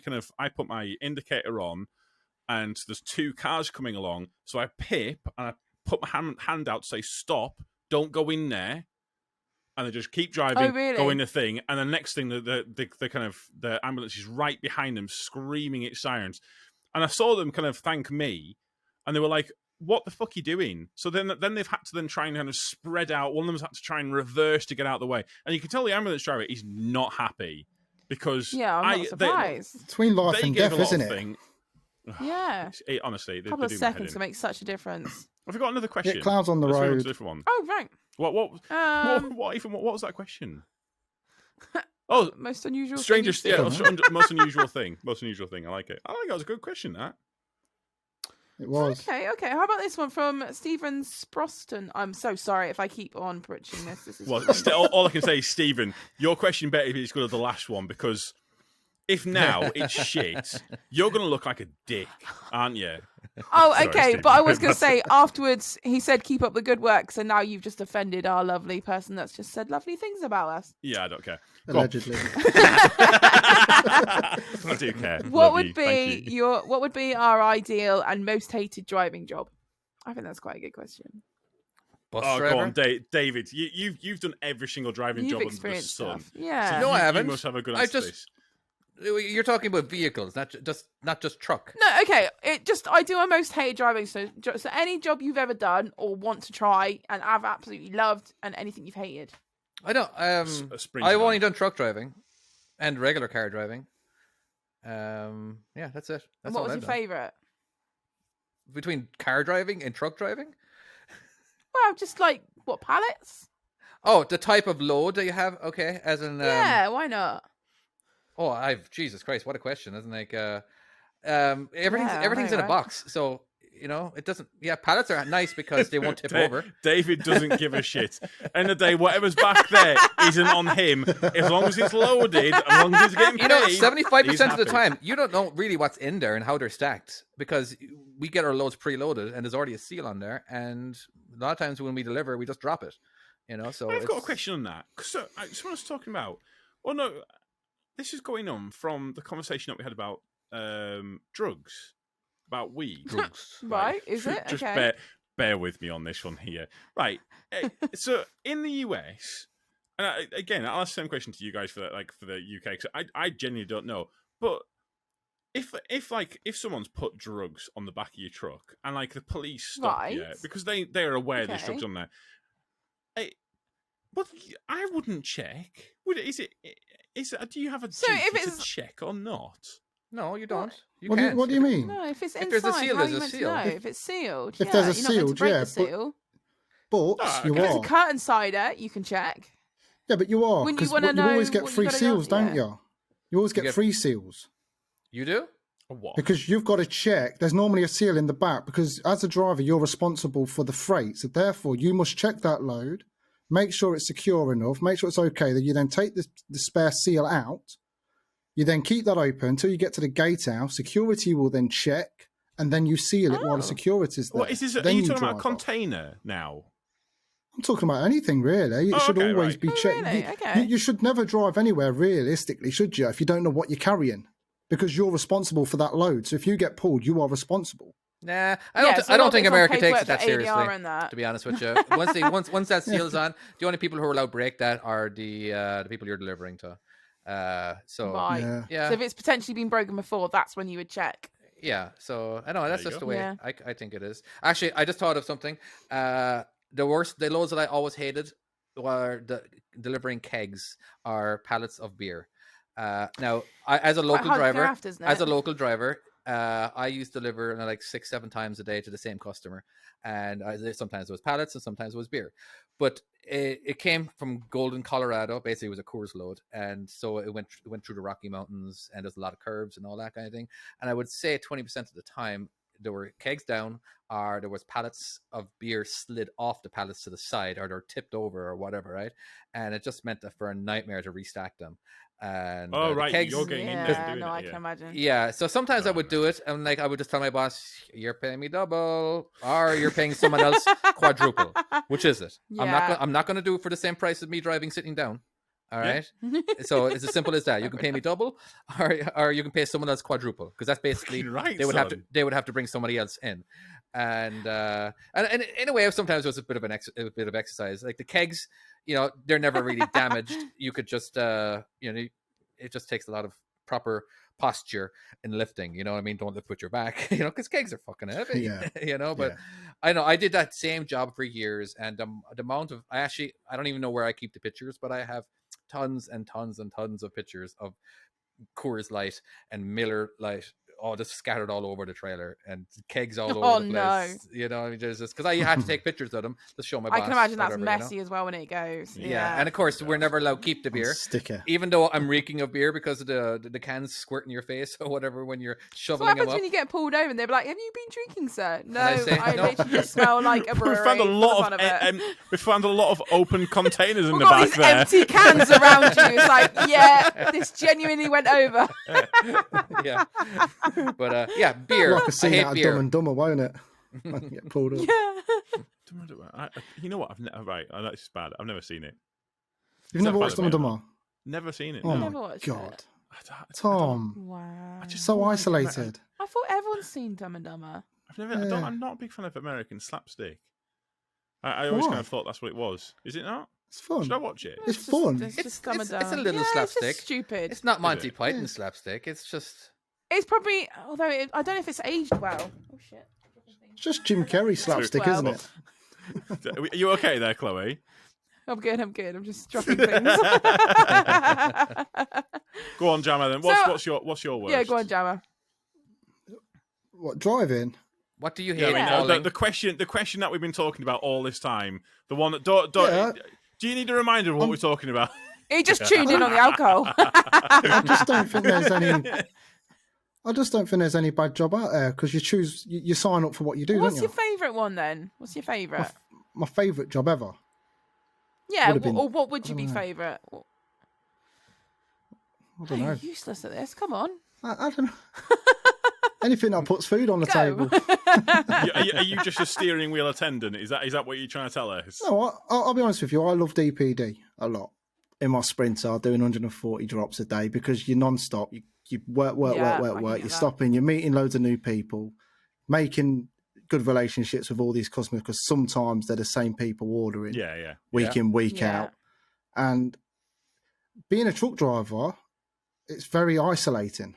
S1: put my indicator on, and there's two cars coming along. So I pip and I put my hand out to say stop, don't go in there. And they just keep driving, go in the thing, and the next thing, the ambulance is right behind them, screaming its sirens. And I saw them kind of thank me, and they were like, "What the fuck are you doing?" So then they've had to try and kind of spread out. One of them's had to try and reverse to get out of the way, and you can tell the ambulance driver is not happy because
S3: I'm not surprised.
S4: Between life and death, isn't it?
S3: Yeah.
S1: Honestly,
S3: a couple of seconds can make such a difference.
S1: Have we got another question?
S4: Get clouds on the road.
S1: A different one.
S3: Oh, right.
S1: What was that question? Oh,
S3: most unusual.
S1: Strangest, most unusual thing. Most unusual thing. I like it. I think that was a good question. That.
S4: It was.
S3: Okay. How about this one from Stephen Sproston? I'm so sorry if I keep on butchering this. This is
S1: all I can say is, Stephen, your question better be as good as the last one, because if now it's shit, you're going to look like a dick, aren't you?
S3: Oh, okay. But I was going to say, afterwards, he said, keep up the good work. So now you've just offended our lovely person that's just said lovely things about us.
S1: Yeah, I don't care.
S4: Allegedly.
S1: I do care.
S3: What would be our ideal and most hated driving job? I think that's quite a good question.
S5: Bus
S1: driver?
S5: Go
S1: on, David. You've done every single driving job under the sun.
S3: Stuff. Yeah.
S1: So
S5: no, I haven't.
S1: You must have a good answer to this.
S5: You're talking about vehicles, not just truck.
S3: No, okay. I do a most hated driving. So any job you've ever done or want to try and have absolutely loved, and anything you've hated.
S5: I don't. I've only done truck driving and regular car driving. Yeah, that's it. That's
S3: what was your favourite?
S5: Between car driving and truck driving?
S3: Well, just like what, pallets?
S5: Oh, the type of load that you have. Okay, as in.
S3: Yeah, why not?
S5: Oh, Jesus Christ! What a question, isn't it? Like, everything's in a box, so it doesn't. Yeah, pallets are nice because they won't tip over.
S1: David doesn't give a shit. End of the day, whatever's back there isn't on him. As long as it's loaded, as long as he's getting paid.
S5: 75% of the time, you don't know really what's in there and how they're stacked, because we get our loads preloaded and there's already a seal on there, and a lot of times when we deliver, we just drop it. So
S1: I've got a question on that. So someone was talking about. Oh no. This is going on from the conversation that we had about drugs, about weed.
S3: Drugs. Right, is it?
S1: Just
S3: okay.
S1: bear with me on this one here. Right. So in the US, and again, I'll ask the same question to you guys for the UK, because I genuinely don't know. But if someone's put drugs on the back of your truck and like the police stop you because they're aware there's drugs on there, but I wouldn't check. Do you have a duty to check or not?
S5: No, you don't.
S4: What do you mean?
S3: No, if it's inside,
S5: there's a seal,
S3: how
S5: there's
S3: are you
S5: a
S3: meant to
S5: seal.
S3: know? If it's sealed,
S4: if there's a seal, but you
S3: if
S4: are.
S3: it's a curtain cider, you can check.
S4: Yeah, but you are, because you always get free seals, don't you? You always get free seals.
S5: You do?
S1: What?
S4: Because you've got to check. There's normally a seal in the back, because as a driver, you're responsible for the freight. So therefore, you must check that load, make sure it's secure enough, make sure it's okay. Then you then take the spare seal out. You then keep that open until you get to the gatehouse. Security will then check, and then you seal it while the security's there.
S1: What is this? Are you talking about a container now?
S4: I'm talking about anything really. It should
S1: okay,
S4: always
S1: right.
S4: be
S3: Oh,
S4: checked.
S3: really?
S4: You,
S3: Okay.
S4: you should never drive anywhere realistically, should you? If you don't know what you're carrying, because you're responsible for that load. So if you get pulled, you are responsible.
S5: Nah,
S3: Yeah, so
S5: I
S3: a lot
S5: don't
S3: of
S5: think
S3: it's on
S5: America takes
S3: paperwork
S5: it that
S3: for
S5: seriously.
S3: ADR and that.
S5: To be honest with you, once that seal's on, the only people who are allowed to break that are the people you're delivering to. So
S3: Right.
S4: Yeah.
S5: yeah,
S3: So if it's potentially been broken before, that's when you would check.
S5: yeah. So I know that's
S1: you
S5: just
S1: go.
S5: the way
S3: Yeah.
S5: I think it is. Actually, I just thought of something. The loads that I always hated were delivering kegs or pallets of beer. Now, as a
S3: Quite
S5: local
S3: hard to
S5: driver,
S3: craft, isn't it?
S5: I used to deliver like 6-7 times a day to the same customer, and sometimes it was pallets and sometimes it was beer. But it came from Golden, Colorado. Basically, it was a Coors load, and so it went through the Rocky Mountains, and there's a lot of curves and all that kind of thing. And I would say 20% of the time there were kegs down, or there was pallets of beer slid off the pallets to the side, or they're tipped over or whatever, right? And it just meant that for a nightmare to restack them. And
S1: Oh,
S5: the
S1: right,
S5: kegs,
S1: you're getting in there and
S3: Yeah,
S1: doing
S3: no,
S1: it.
S3: I can imagine.
S5: yeah, so sometimes I
S1: Right,
S5: would
S1: right.
S5: do it, and like I would just tell my boss, "You're paying me double, or you're paying someone else quadruple. Which is it?
S3: Yeah.
S5: I'm not going to do it for the same price as me driving sitting down. All
S1: Yeah.
S5: right. So it's as simple as that. You can pay me double, or you can pay someone else quadruple, because that's basically
S1: Fucking right,
S5: they would
S1: son.
S5: have to bring somebody else in, and in a way, sometimes it was a bit of a bit of exercise. Like the kegs, they're never really damaged. You could just it just takes a lot of proper posture in lifting. You know what I mean? Don't lift with your back, because kegs are fucking heavy.
S4: Yeah.
S5: But I know I did that same job for years, and the amount of I don't even know where I keep the pictures, but I have tons and tons and tons of pictures of Coors Light and Miller Light, all just scattered all over the trailer, and kegs all
S3: Oh,
S5: over the place. I mean, there's just because I had to take pictures of them to show my boss.
S3: I can imagine that's
S5: whatever,
S3: messy as well when it goes.
S5: Yeah, and of course we're never allowed to keep the beer,
S4: Sticker.
S5: even though I'm reeking of beer because of the cans squirt in your face or whatever when you're
S3: So what
S5: shoveling them
S3: happens
S5: up.
S3: when you get pulled over and they're like, "Have you been drinking, sir?" No,
S5: I say,
S3: I
S5: "No."
S3: literally just smell like a
S1: We
S3: brewery.
S1: found a
S3: for the
S1: lot
S3: fun
S1: of
S3: it.
S1: we found a lot of open containers in
S3: We've
S1: the
S3: got
S1: back
S3: these
S1: there.
S3: empty cans around you. It's like, yeah, this genuinely went over.
S5: Yeah, but yeah, beer.
S4: Like a
S5: I
S4: scene
S5: hate
S4: out of
S5: beer.
S4: Dumb and Dumber, won't it? Get pulled up.
S3: Yeah.
S1: You know what? Right, I know it's bad. I've never seen it.
S4: You've never
S1: that
S4: watched
S1: bad
S4: Dumb and
S1: of me,
S4: Dumber?
S1: Never seen it.
S4: Oh
S1: No.
S4: my
S3: Never watched
S4: god,
S3: it.
S4: Tom,
S3: Wow.
S4: so isolated.
S3: I thought everyone's seen Dumb and Dumber.
S1: I'm not a big fan of American slapstick. I always
S4: Why?
S1: kind of thought that's what it was. Is it not?
S4: It's fun.
S1: Should I watch it?
S4: It's fun.
S3: It's just
S5: It's
S3: Dumb and Dumber.
S5: a little
S3: Yeah,
S5: slapstick.
S3: It's just stupid.
S5: It's not Monty
S1: it?
S5: Python slapstick. It's just
S3: It's probably, although I don't know if it's aged well. Oh shit.
S4: It's just Jim Carrey slapstick, isn't it?
S1: Are you okay there, Chloe?
S3: I'm good. I'm just dropping things.
S1: Go on, Jamma. Then what's your worst?
S3: Yeah, go on, Jamma.
S4: What, driving?
S5: what do you
S1: Yeah,
S5: hate?
S1: I mean,
S5: Pauling?
S1: the question that we've been talking about all this time, the one that don't.
S4: Yeah.
S1: Do you need a reminder of what we're talking about?
S3: He just tuned in on the alcohol.
S4: I just don't think there's any. I just don't think there's any bad job out there because you sign up for what you do,
S3: What's
S4: don't
S3: your
S4: you?
S3: favourite one then? What's your favourite?
S4: My favourite job ever.
S3: Yeah,
S4: would've been-
S3: or what would you
S4: I
S3: be
S4: don't know.
S3: favourite?
S4: I don't
S3: You're
S4: know.
S3: useless at this. Come on.
S4: I don't know. Anything that puts food on the
S3: Go.
S4: table.
S1: Are you just a steering wheel attendant? Is that what you're trying to tell us?
S4: No, I'll be honest with you. I love DPD a lot. In my Sprinter, doing 140 drops a day because you're non-stop. You work,
S3: Yeah, I can
S4: work.
S3: get
S4: You're
S3: that.
S4: stopping. You're meeting loads of new people, making good relationships with all these customers because sometimes they're the same people ordering
S1: Yeah.
S4: week in, week
S3: Yeah.
S4: out. And being a truck driver, it's very isolating.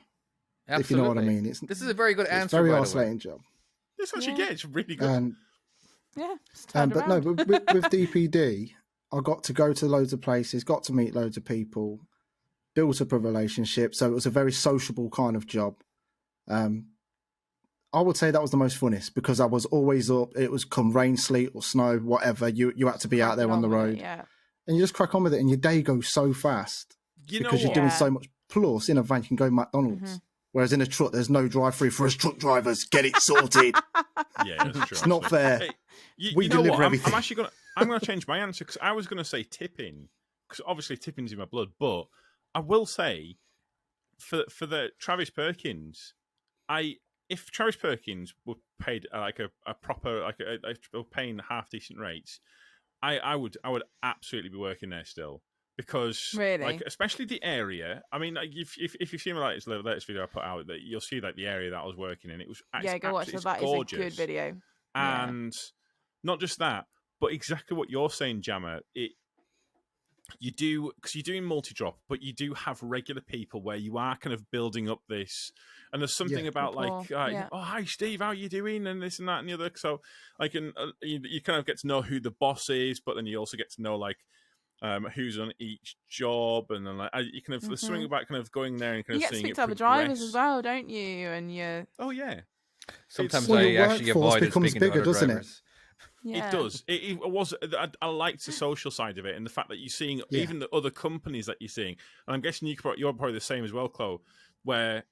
S4: If you know what I
S5: Absolutely.
S4: mean. It's
S5: This is a very good
S4: it's
S5: answer.
S4: a very
S5: by the way.
S4: isolating job.
S1: This actually it's really good.
S4: And
S3: Yeah, just turned
S4: but no,
S3: around.
S4: with DPD, I got to go to loads of places, got to meet loads of people, built up a relationship. So it was a very sociable kind of job. I would say that was the most funnest because I was always up. It was come rain, sleet, or snow, whatever. You had to be out there on the road,
S3: Yeah.
S4: and you just crack on with it. And your day goes so fast
S1: You know
S4: because you're
S1: what?
S4: doing
S3: Yeah.
S4: so much. Plus, in a van, you can go McDonald's. Whereas in a truck, there's no drive-through for us truck drivers. Get it sorted.
S1: Yeah, that's true.
S4: It's not fair.
S1: Hey,
S4: We
S1: you know
S4: deliver
S1: what? I'm
S4: everything.
S1: actually gonna change my answer because I was gonna say tipping because obviously tipping's in my blood, but I will say for the Travis Perkins, if Travis Perkins were paid like a proper were paying half decent rates, I would absolutely be working there still. Because,
S3: Really?
S1: like, especially the area. I mean, like, if you've seen my latest video I put out, that you'll see like the area that I was working in. It was
S3: Yeah, go watch
S1: it's
S3: that.
S1: gorgeous.
S3: Is a good video. Yeah.
S1: And not just that, but exactly what you're saying, Jamma. You do, because you're doing multi-drop, but you do have regular people where you are kind of building up this. And there's something about
S3: Rapport,
S1: like, oh, hi Steve, how you doing, and this and that and the other. So like, you kind of get to know who the boss is, but then you also get to know like. Who's on each job, and then like you kind of there's something about kind of going there and kind
S3: You
S1: of
S3: get to
S1: seeing
S3: speak
S1: it
S3: to other
S1: progress.
S3: drivers as well, don't you? And you.
S1: Oh yeah,
S5: Sometimes
S4: Well,
S5: I
S4: your
S5: actually
S4: workforce
S5: avoid
S4: becomes
S5: speaking to
S4: bigger,
S5: other
S4: doesn't it?
S5: drivers.
S3: Yeah.
S1: it does. It was. I liked the social side of it, and the fact that you're seeing even the other companies that you're seeing. And I'm guessing you're probably the same as well, Chloe, where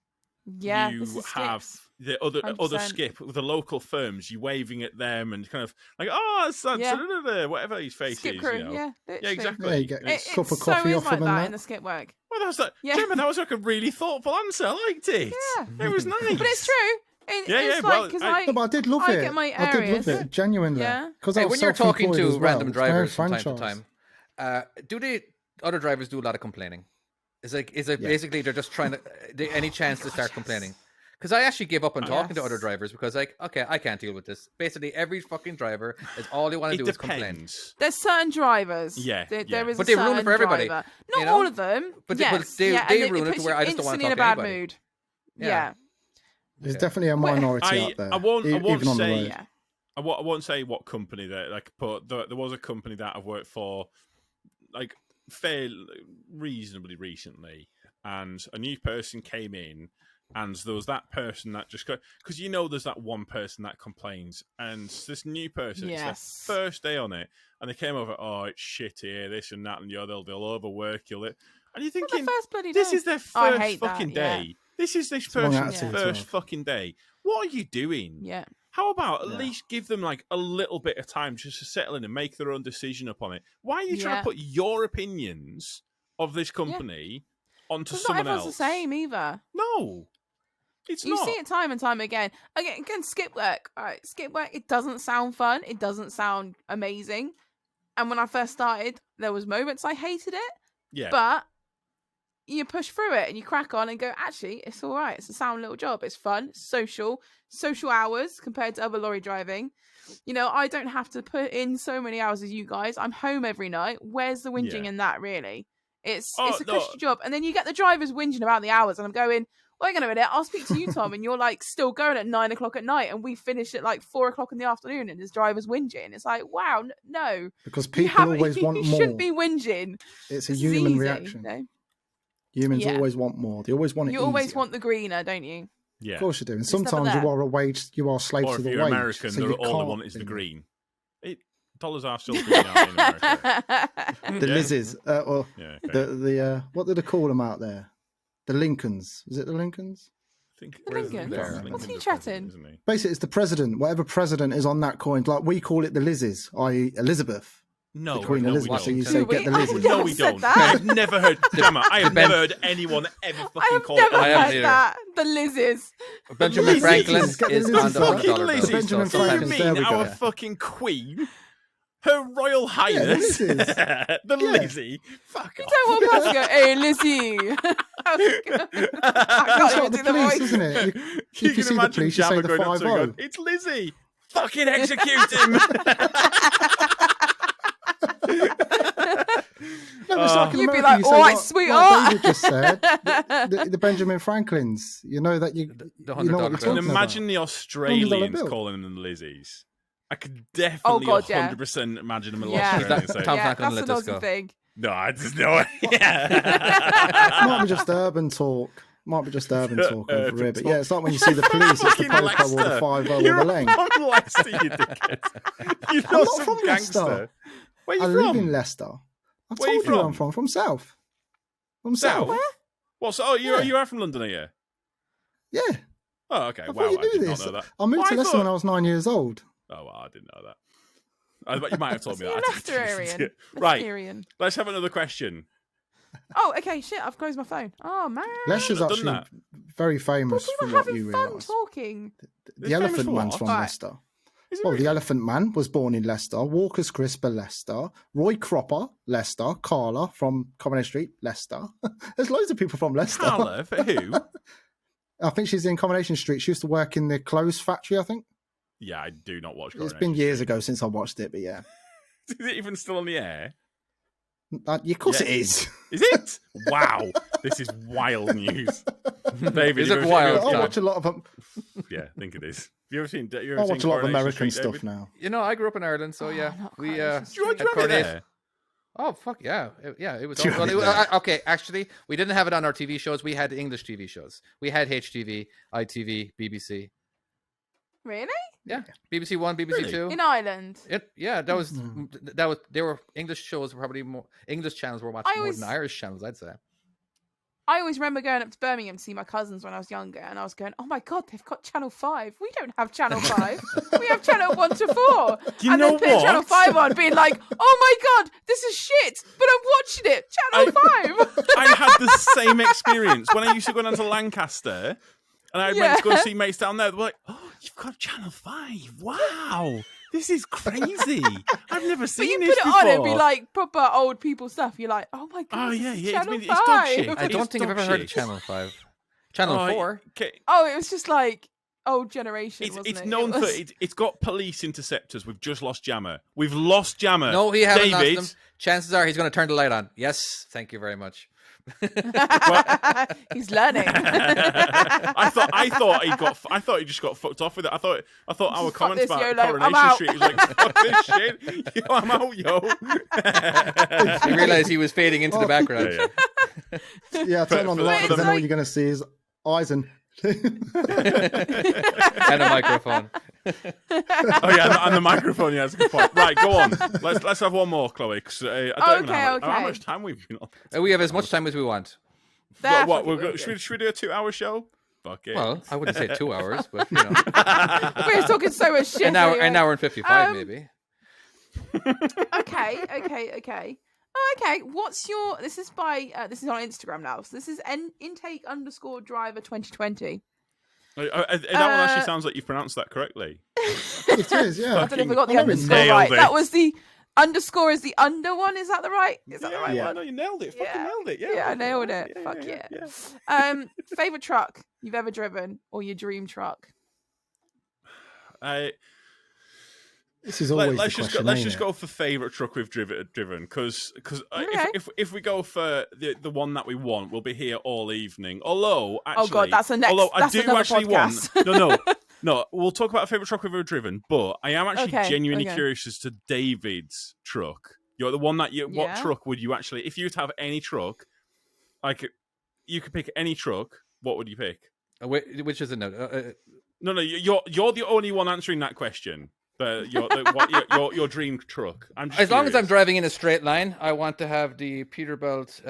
S3: Yeah.
S1: you
S3: this is
S1: have
S3: skips.
S1: the other
S3: 100%.
S1: skip with the local firms. You waving at them and kind of like, oh, that's
S3: Yeah.
S1: whatever his face
S3: Skip
S1: is.
S3: crew.
S1: You know?
S3: Yeah.
S1: Yeah,
S3: Literally.
S1: exactly.
S4: Yeah, you get
S1: It's-
S4: a cup of
S3: so
S4: coffee
S3: is
S4: off
S3: like
S4: them and
S3: that
S4: that.
S3: in the skip work.
S1: Well, that was like,
S3: Yeah.
S1: Gemma, that was like a really thoughtful answer. I liked it.
S3: Yeah.
S1: It was nice.
S3: But it's true. It's
S1: well,
S3: like because
S1: I-
S3: I,
S4: No, but I did love
S3: I
S4: it.
S3: get my
S4: I did love
S3: areas.
S4: it, genuinely.
S3: Yeah.
S4: Because
S5: Hey,
S4: I was
S5: when you're talking
S4: self-employed
S5: to
S4: as well.
S5: random
S4: It's my own
S5: drivers from time to
S4: franchise.
S5: time, do other drivers do a lot of complaining? Is it
S4: Yeah.
S5: basically they're just trying to any chance to start complaining? Because I actually give up on talking to other
S3: Yes.
S5: drivers because like, okay, I can't deal with this. Basically, every fucking driver is all they want to
S1: It
S5: do is complain.
S1: depends.
S3: There's certain drivers.
S1: Yeah,
S3: There
S1: yeah.
S3: is
S5: But
S3: a
S5: they ruin it
S3: certain
S5: for everybody,
S3: driver. Not
S5: you know?
S3: all of them.
S5: But
S3: yes.
S5: they
S3: yeah,
S5: ruin
S3: and
S5: it to
S3: puts
S5: where
S3: you
S5: I just don't want to
S3: instantly in
S5: talk
S3: a
S5: to
S3: bad
S5: anybody.
S3: mood.
S5: Yeah.
S3: Yeah.
S4: There's
S5: Okay.
S4: definitely a minority out there.
S1: I won't
S4: even on the
S1: say-
S4: road.
S3: Yeah.
S1: I won't say what company that like, but there was a company that I've worked for, like, fairly reasonably recently, and a new person came in, and there was that person that just got, because there's that one person that complains, and this new person, it's
S3: Yes.
S1: their first day on it, and they came over, oh, it's shit here, this and that, and the other, they'll overwork you, and you're
S3: Not the
S1: thinking,
S3: first bloody
S1: this
S3: day.
S1: is their
S3: I
S1: first
S3: hate that,
S1: fucking
S3: yeah.
S1: day. This is this
S4: a wrong
S1: person's
S4: attitude as
S1: first
S4: well.
S1: fucking day. What are you doing?
S3: Yeah.
S1: How about at
S4: Yeah.
S1: least give them like a little bit of time just to settle in and make their own decision upon it? Why are you trying
S3: Yeah.
S1: to put your opinions of this company onto
S3: Because not
S1: someone
S3: everyone's
S1: else?
S3: the same either.
S1: No, it's
S3: You
S1: not.
S3: see it time and time again. Again, skip work. All right, skip work. It doesn't sound fun. It doesn't sound amazing. And when I first started, there was moments I hated it.
S1: Yeah,
S3: But you push through it and you crack on and go, actually, it's all right. It's a sound little job. It's fun, it's social hours compared to other lorry driving. I don't have to put in so many hours as you guys. I'm home every night. Where's the whinging
S1: Yeah.
S3: in that, really? It's
S1: Oh,
S3: a
S1: no.
S3: cushy job. And then you get the drivers whinging about the hours, and I'm going, well, hang on a minute, I'll speak to you, Tom, and you're like still going at 9 o'clock at night, and we finish at like 4 o'clock in the afternoon, and this driver's whinging. It's like, wow, no.
S4: Because
S3: You
S4: people always want
S3: you
S4: more.
S3: shouldn't be whinging.
S4: It's a
S3: This is
S4: human
S3: easy,
S4: reaction.
S3: no?
S4: Humans
S3: Yeah.
S4: always want more. They always want it
S3: You always
S4: easier.
S3: want the greener, don't you?
S1: yeah.
S4: Of course you do. And
S3: It's never
S4: sometimes
S3: there.
S4: you are slaves
S1: Or
S4: to
S1: if
S4: the
S1: you're
S4: wage.
S1: American,
S4: so you
S1: all they
S4: can't
S1: want is the
S4: be.
S1: green. Dollars are still green out in America.
S4: The
S1: Yeah.
S4: Lizzes. Or
S1: Yeah, okay.
S4: the what do they call them out there? The Lincolns. Is it the Lincolns?
S1: I think
S3: The
S1: President
S3: Lincoln?
S1: Lincoln's
S3: What's he
S1: the
S3: chatting?
S1: president, isn't he?
S4: Basically, it's the president. Whatever president is on that coin. Like we call it the Lizzes, i.e. Elizabeth.
S1: No,
S4: The Queen
S1: no, we
S4: Elizabeth. So
S1: don't.
S4: you
S3: Do
S4: say
S3: we?
S4: get the
S3: I
S4: Lizzes.
S3: never
S1: No, we
S3: said
S1: don't.
S3: that.
S1: I've never heard, Gemma, I have
S5: Ben-
S1: never heard anyone ever
S3: I
S1: fucking
S3: have
S1: call
S3: never
S1: it.
S5: I haven't
S3: heard
S5: either.
S3: that. The Lizzes.
S5: Benjamin
S1: Lizzie's.
S5: Franklin
S4: Get the
S5: is
S4: Lizzie's
S5: on the
S4: out.
S5: $100
S1: Fucking
S5: bill.
S1: Lizzie's.
S4: Benjamin
S5: So
S1: Do you
S4: Franklin.
S5: sometimes-
S4: There
S1: mean
S4: we go.
S1: our fucking queen? Her Royal Highness?
S4: Lizzie's.
S1: the
S4: Yeah.
S1: Lizzie? Fuck
S3: You
S1: off.
S3: don't want us to go, hey, Lizzie. I
S4: That's
S3: can't
S4: like
S3: even
S4: the
S3: do the
S4: police,
S3: voice.
S4: isn't it?
S1: You
S4: If
S1: can
S4: you see the
S1: imagine
S4: police, you say
S1: Jamma
S4: the
S1: going up to her
S4: 5-0.
S1: going, it's Lizzie. Fucking execute him.
S4: No, it's like in
S3: You'd be
S4: America,
S3: like,
S4: you say
S3: "All right,
S4: what
S3: sweetheart."
S4: David just said. The Benjamin Franklins. You know that you.
S5: The
S4: you know
S5: $100
S4: what you're
S5: bill.
S4: talking
S1: And
S4: about.
S1: imagine the Australians
S4: bill.
S1: calling them the Lizzies. I could definitely
S3: God, yeah.
S1: 100% imagine them in
S3: Yeah.
S1: Australia saying,
S5: Tom's
S3: Yeah,
S5: not gonna
S3: that's
S5: let
S3: an
S5: this go.
S3: Aussie thing.
S1: no, I just know it. Yeah.
S4: Might be just urban talk. Might be just urban talk over
S1: Urban
S4: here. But
S1: talk.
S4: yeah, it's like when you see the police, it's the
S1: Fucking
S4: popo or the
S1: Leicester.
S4: 5-0 or
S1: You're
S4: the lane.
S1: from Leicester, you dickhead. You're
S4: I'm
S1: not
S4: not
S1: some
S4: from
S1: gangster.
S4: Leicester.
S1: Where
S4: I
S1: you
S4: live
S1: from?
S4: in Leicester. I've
S1: Where you
S4: told you I'm
S1: from?
S4: from South. From
S1: South?
S4: South.
S1: What? So,
S4: Yeah.
S1: you are from London, are you?
S4: Yeah.
S1: Oh, okay.
S4: I thought
S1: Wow,
S4: you
S1: I
S4: knew
S1: did
S4: this.
S1: not know that.
S4: I moved
S1: Well,
S4: to
S1: I
S4: Leicester
S1: thought-
S4: when I was 9 years old.
S1: Oh, well, I didn't know that. You might have told me
S3: You're
S1: that. I
S3: Leicester
S1: didn't listen to
S3: Arian.
S1: it. Right,
S3: Leicesterian.
S1: let's have another question.
S3: Oh, okay, shit, I've closed my phone. Oh, man.
S4: Leicester's
S1: I've done
S4: actually
S1: that.
S4: very
S3: But
S4: famous
S3: we
S4: for
S3: were
S4: what
S3: having
S4: you
S3: fun
S4: realise.
S3: talking.
S4: The
S1: It's famous
S4: Elephant
S1: for
S4: Man's
S1: what?
S4: from
S3: Right.
S4: Leicester.
S1: Is it
S4: Well,
S1: really?
S4: the Elephant Man was born in Leicester. Walker's Crisp are Leicester. Roy Cropper, Leicester. Carla from Coronation Street, Leicester. There's loads of people from Leicester.
S1: Carla, for who?
S4: I think she's in Coronation Street. She used to work in the clothes factory, I think.
S1: Yeah, I do not watch.
S4: It's been years ago since I watched it, but yeah.
S1: Is it even still on the air?
S4: Of course
S1: Yeah.
S4: it is.
S1: Is it? Wow, this is wild news. David,
S5: Is
S1: you
S5: it
S1: ever-
S5: wild?
S4: I
S5: Tom.
S4: watch a lot of them.
S1: Yeah, I think it is. Have you ever seen? You
S4: I
S1: ever
S4: watch
S1: seen
S4: a lot of
S1: Coronation
S4: American
S1: Street,
S4: stuff
S1: David?
S4: now.
S5: You know, I grew up in Ireland, so yeah,
S3: not
S5: we
S3: Coronation
S1: Do you want
S3: Street.
S1: to have it there?
S5: Oh fuck yeah, yeah! It was.
S4: Do you
S5: Well,
S4: have it there?
S5: okay, actually, we didn't have it on our TV shows. We had English TV shows. We had HTV, ITV, BBC.
S3: Really?
S5: Yeah, BBC One, BBC
S1: Really?
S5: Two.
S3: In Ireland?
S5: Yeah, that was They were English shows. Were probably more English channels were watching more than Irish channels. I'd say.
S3: I always remember going up to Birmingham to see my cousins when I was younger, and I was going, "Oh my god, they've got Channel 5. We don't have Channel 5. We have Channel 1 to 4."
S1: Do you
S3: and
S1: know
S3: then putting Channel
S1: what?
S3: 5 on, being like, "Oh my god, this is shit," but I'm watching it. Channel 5.
S1: I had the same experience when I used to go down to Lancaster, and I went to go and see mates down there. They were like, "Oh, you've got Channel 5. Wow, this is crazy. I've never
S3: But
S1: seen
S3: you
S1: this
S3: put it
S1: before."
S3: on, it'd be like proper old people stuff. You're like, "Oh my god,
S1: Oh,
S3: this
S1: yeah,
S3: is
S1: yeah,
S3: Channel
S1: it's dog
S3: 5.
S1: shit.
S5: I
S1: It's
S5: don't think I've
S1: dog
S5: ever heard of
S1: shit.
S5: Channel 5. Channel
S1: Oh,
S5: 4.
S1: okay.
S3: Oh, it was just like old generation, wasn't
S1: It's
S3: it?
S1: known
S3: It
S1: for
S3: was-
S1: it's got police interceptors. We've just lost Jamma. We've lost Jamma.
S5: No, he hasn't
S1: David,
S5: lost them. Chances are he's going to turn the light on. Yes, thank you very much.
S3: He's learning.
S1: I thought he just got fucked off with it. I thought our
S3: Fuck
S1: comments
S3: this,
S1: about
S3: YOLO, I'm
S1: Coronation
S3: out.
S1: Street was like, fuck this shit. Yo, I'm out, yo.
S5: I realized he was fading into the background.
S1: Yeah.
S4: Yeah, turn on the
S1: for
S4: light,
S1: the-
S4: because then all you're going to see is eyes and.
S5: And a microphone.
S1: Oh yeah, and the microphone. Yeah, that's a good point. Right, go on. Let's have one more, Chloe. 'Cause, I don't even know how
S3: Okay.
S1: much time we've been on.
S5: We have as much time as we want.
S1: What,
S3: Definitely.
S1: should we do a 2-hour show? Fuck it.
S5: Well, I wouldn't say 2 hours, but you know,
S3: We're talking so much shit.
S5: an hour,
S3: anyway.
S5: an hour and 55
S3: Um,
S5: maybe.
S3: Okay. Oh, okay. What's your? This is by. This is on Instagram now. So this is intake_driver 2020.
S1: That one actually sounds like you've pronounced that correctly.
S4: It is, yeah.
S3: I don't know if we got the
S4: I
S3: underscore
S1: nailed
S3: right.
S1: it.
S3: That was the underscore is the under one. Is that the right? Is that the right
S4: Yeah.
S3: one?
S1: No, you nailed it. Fucking
S3: Yeah.
S1: nailed it. Yeah,
S3: Yeah, I nailed it. Fuck yeah. Favorite truck you've ever driven or your dream truck?
S4: This is always
S1: Let's
S4: the
S1: just
S4: question,
S1: go. Let's
S4: ain't
S1: just
S4: it?
S1: go for favorite truck we've driven because
S3: Okay.
S1: if we go for the one that we want, we'll be here all evening. Although, actually,
S3: Oh god, that's a next.
S1: although I
S3: That's
S1: do
S3: another
S1: actually
S3: podcast.
S1: want no. We'll talk about a favorite truck we've ever driven, but I am actually
S3: Okay,
S1: genuinely
S3: okay.
S1: curious as to David's truck. You're the one that you. What
S3: Yeah.
S1: truck would you actually, if you were to have any truck, like you could pick any truck, what would you pick?
S5: Which is a no.
S1: No, you're the only one answering that question. Your dream truck. I'm just
S5: As long as I'm
S1: curious.
S5: driving in a straight line, I want to have the Peterbilt.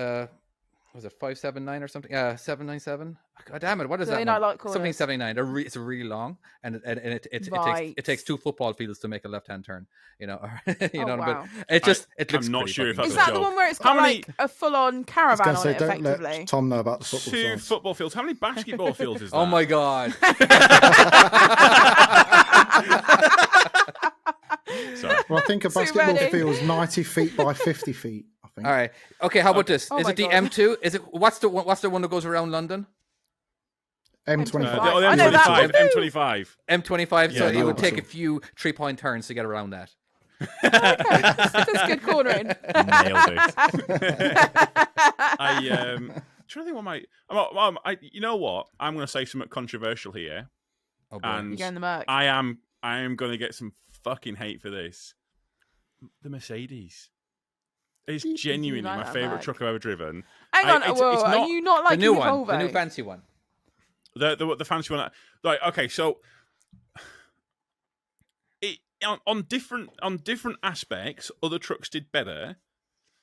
S5: Was it 579 or something? 797. God damn it! What is
S3: Do
S5: that?
S3: they
S5: one?
S3: not like call
S5: Something
S3: it?
S5: 79. It's really long, and it
S3: Right.
S5: takes 2 football fields to make a left-hand turn. You know, you
S3: Oh,
S5: know.
S3: wow.
S5: But it looks.
S1: I'm not
S5: pretty
S1: sure if
S5: fucking
S3: Is
S1: that's
S5: good.
S3: that the
S1: joke.
S3: one where it's
S1: How
S3: got
S1: many-
S3: like a full-on
S4: I was
S3: caravan
S4: going to
S3: on
S4: say,
S3: it,
S4: don't
S3: effectively?
S4: let Tom know about the football
S1: 2
S4: fields.
S1: football fields. How many basketball fields is that?
S5: Oh my god!
S1: Sorry.
S4: Well, I think a
S3: Too
S4: basketball
S3: many.
S4: field is 90 feet by 50 feet, I think.
S5: All right. Okay. How about this?
S3: Oh
S5: Is
S3: my
S5: it the
S3: God.
S5: M2? Is it what's the one that goes around London?
S4: M25.
S3: The I know that one.
S1: M25.
S5: M25. So
S1: Yeah,
S5: it would take a
S4: awesome.
S5: few 3-point turns to get around that.
S3: That's good cornering.
S1: Nailed it. I'm trying to think what my. You know what? I'm going to say something controversial here,
S5: Oh boy.
S1: and
S3: You go in the Merc.
S1: I am going to get some fucking hate for this. The Mercedes. It's
S3: You
S1: genuinely
S3: like
S1: my
S3: that
S1: favorite
S3: Merc?
S1: truck I've ever driven.
S3: Hang on,
S1: it's
S3: whoa,
S1: not-
S3: are you not
S5: the
S3: like
S5: new
S3: the
S5: one,
S3: Volvo?
S5: the new fancy one.
S1: The fancy one. Like, okay, so on different aspects, other trucks did better.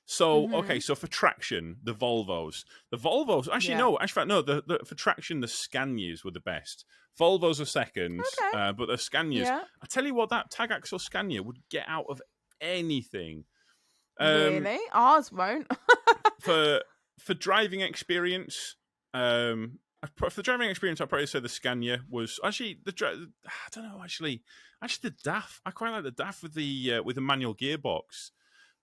S1: So okay, so for traction, the Volvos actually
S3: Yeah.
S1: no, actually no, for traction the Scanias were the best. Volvos are second,
S3: Okay.
S1: but the Scanias.
S3: Yeah.
S1: I tell you what, that tag axle Scania would get out of anything.
S3: Really? Ours won't.
S1: For driving experience, For the driving experience, I'd probably say the Scania was actually I don't know. Actually, the DAF. I quite like the DAF with the manual gearbox.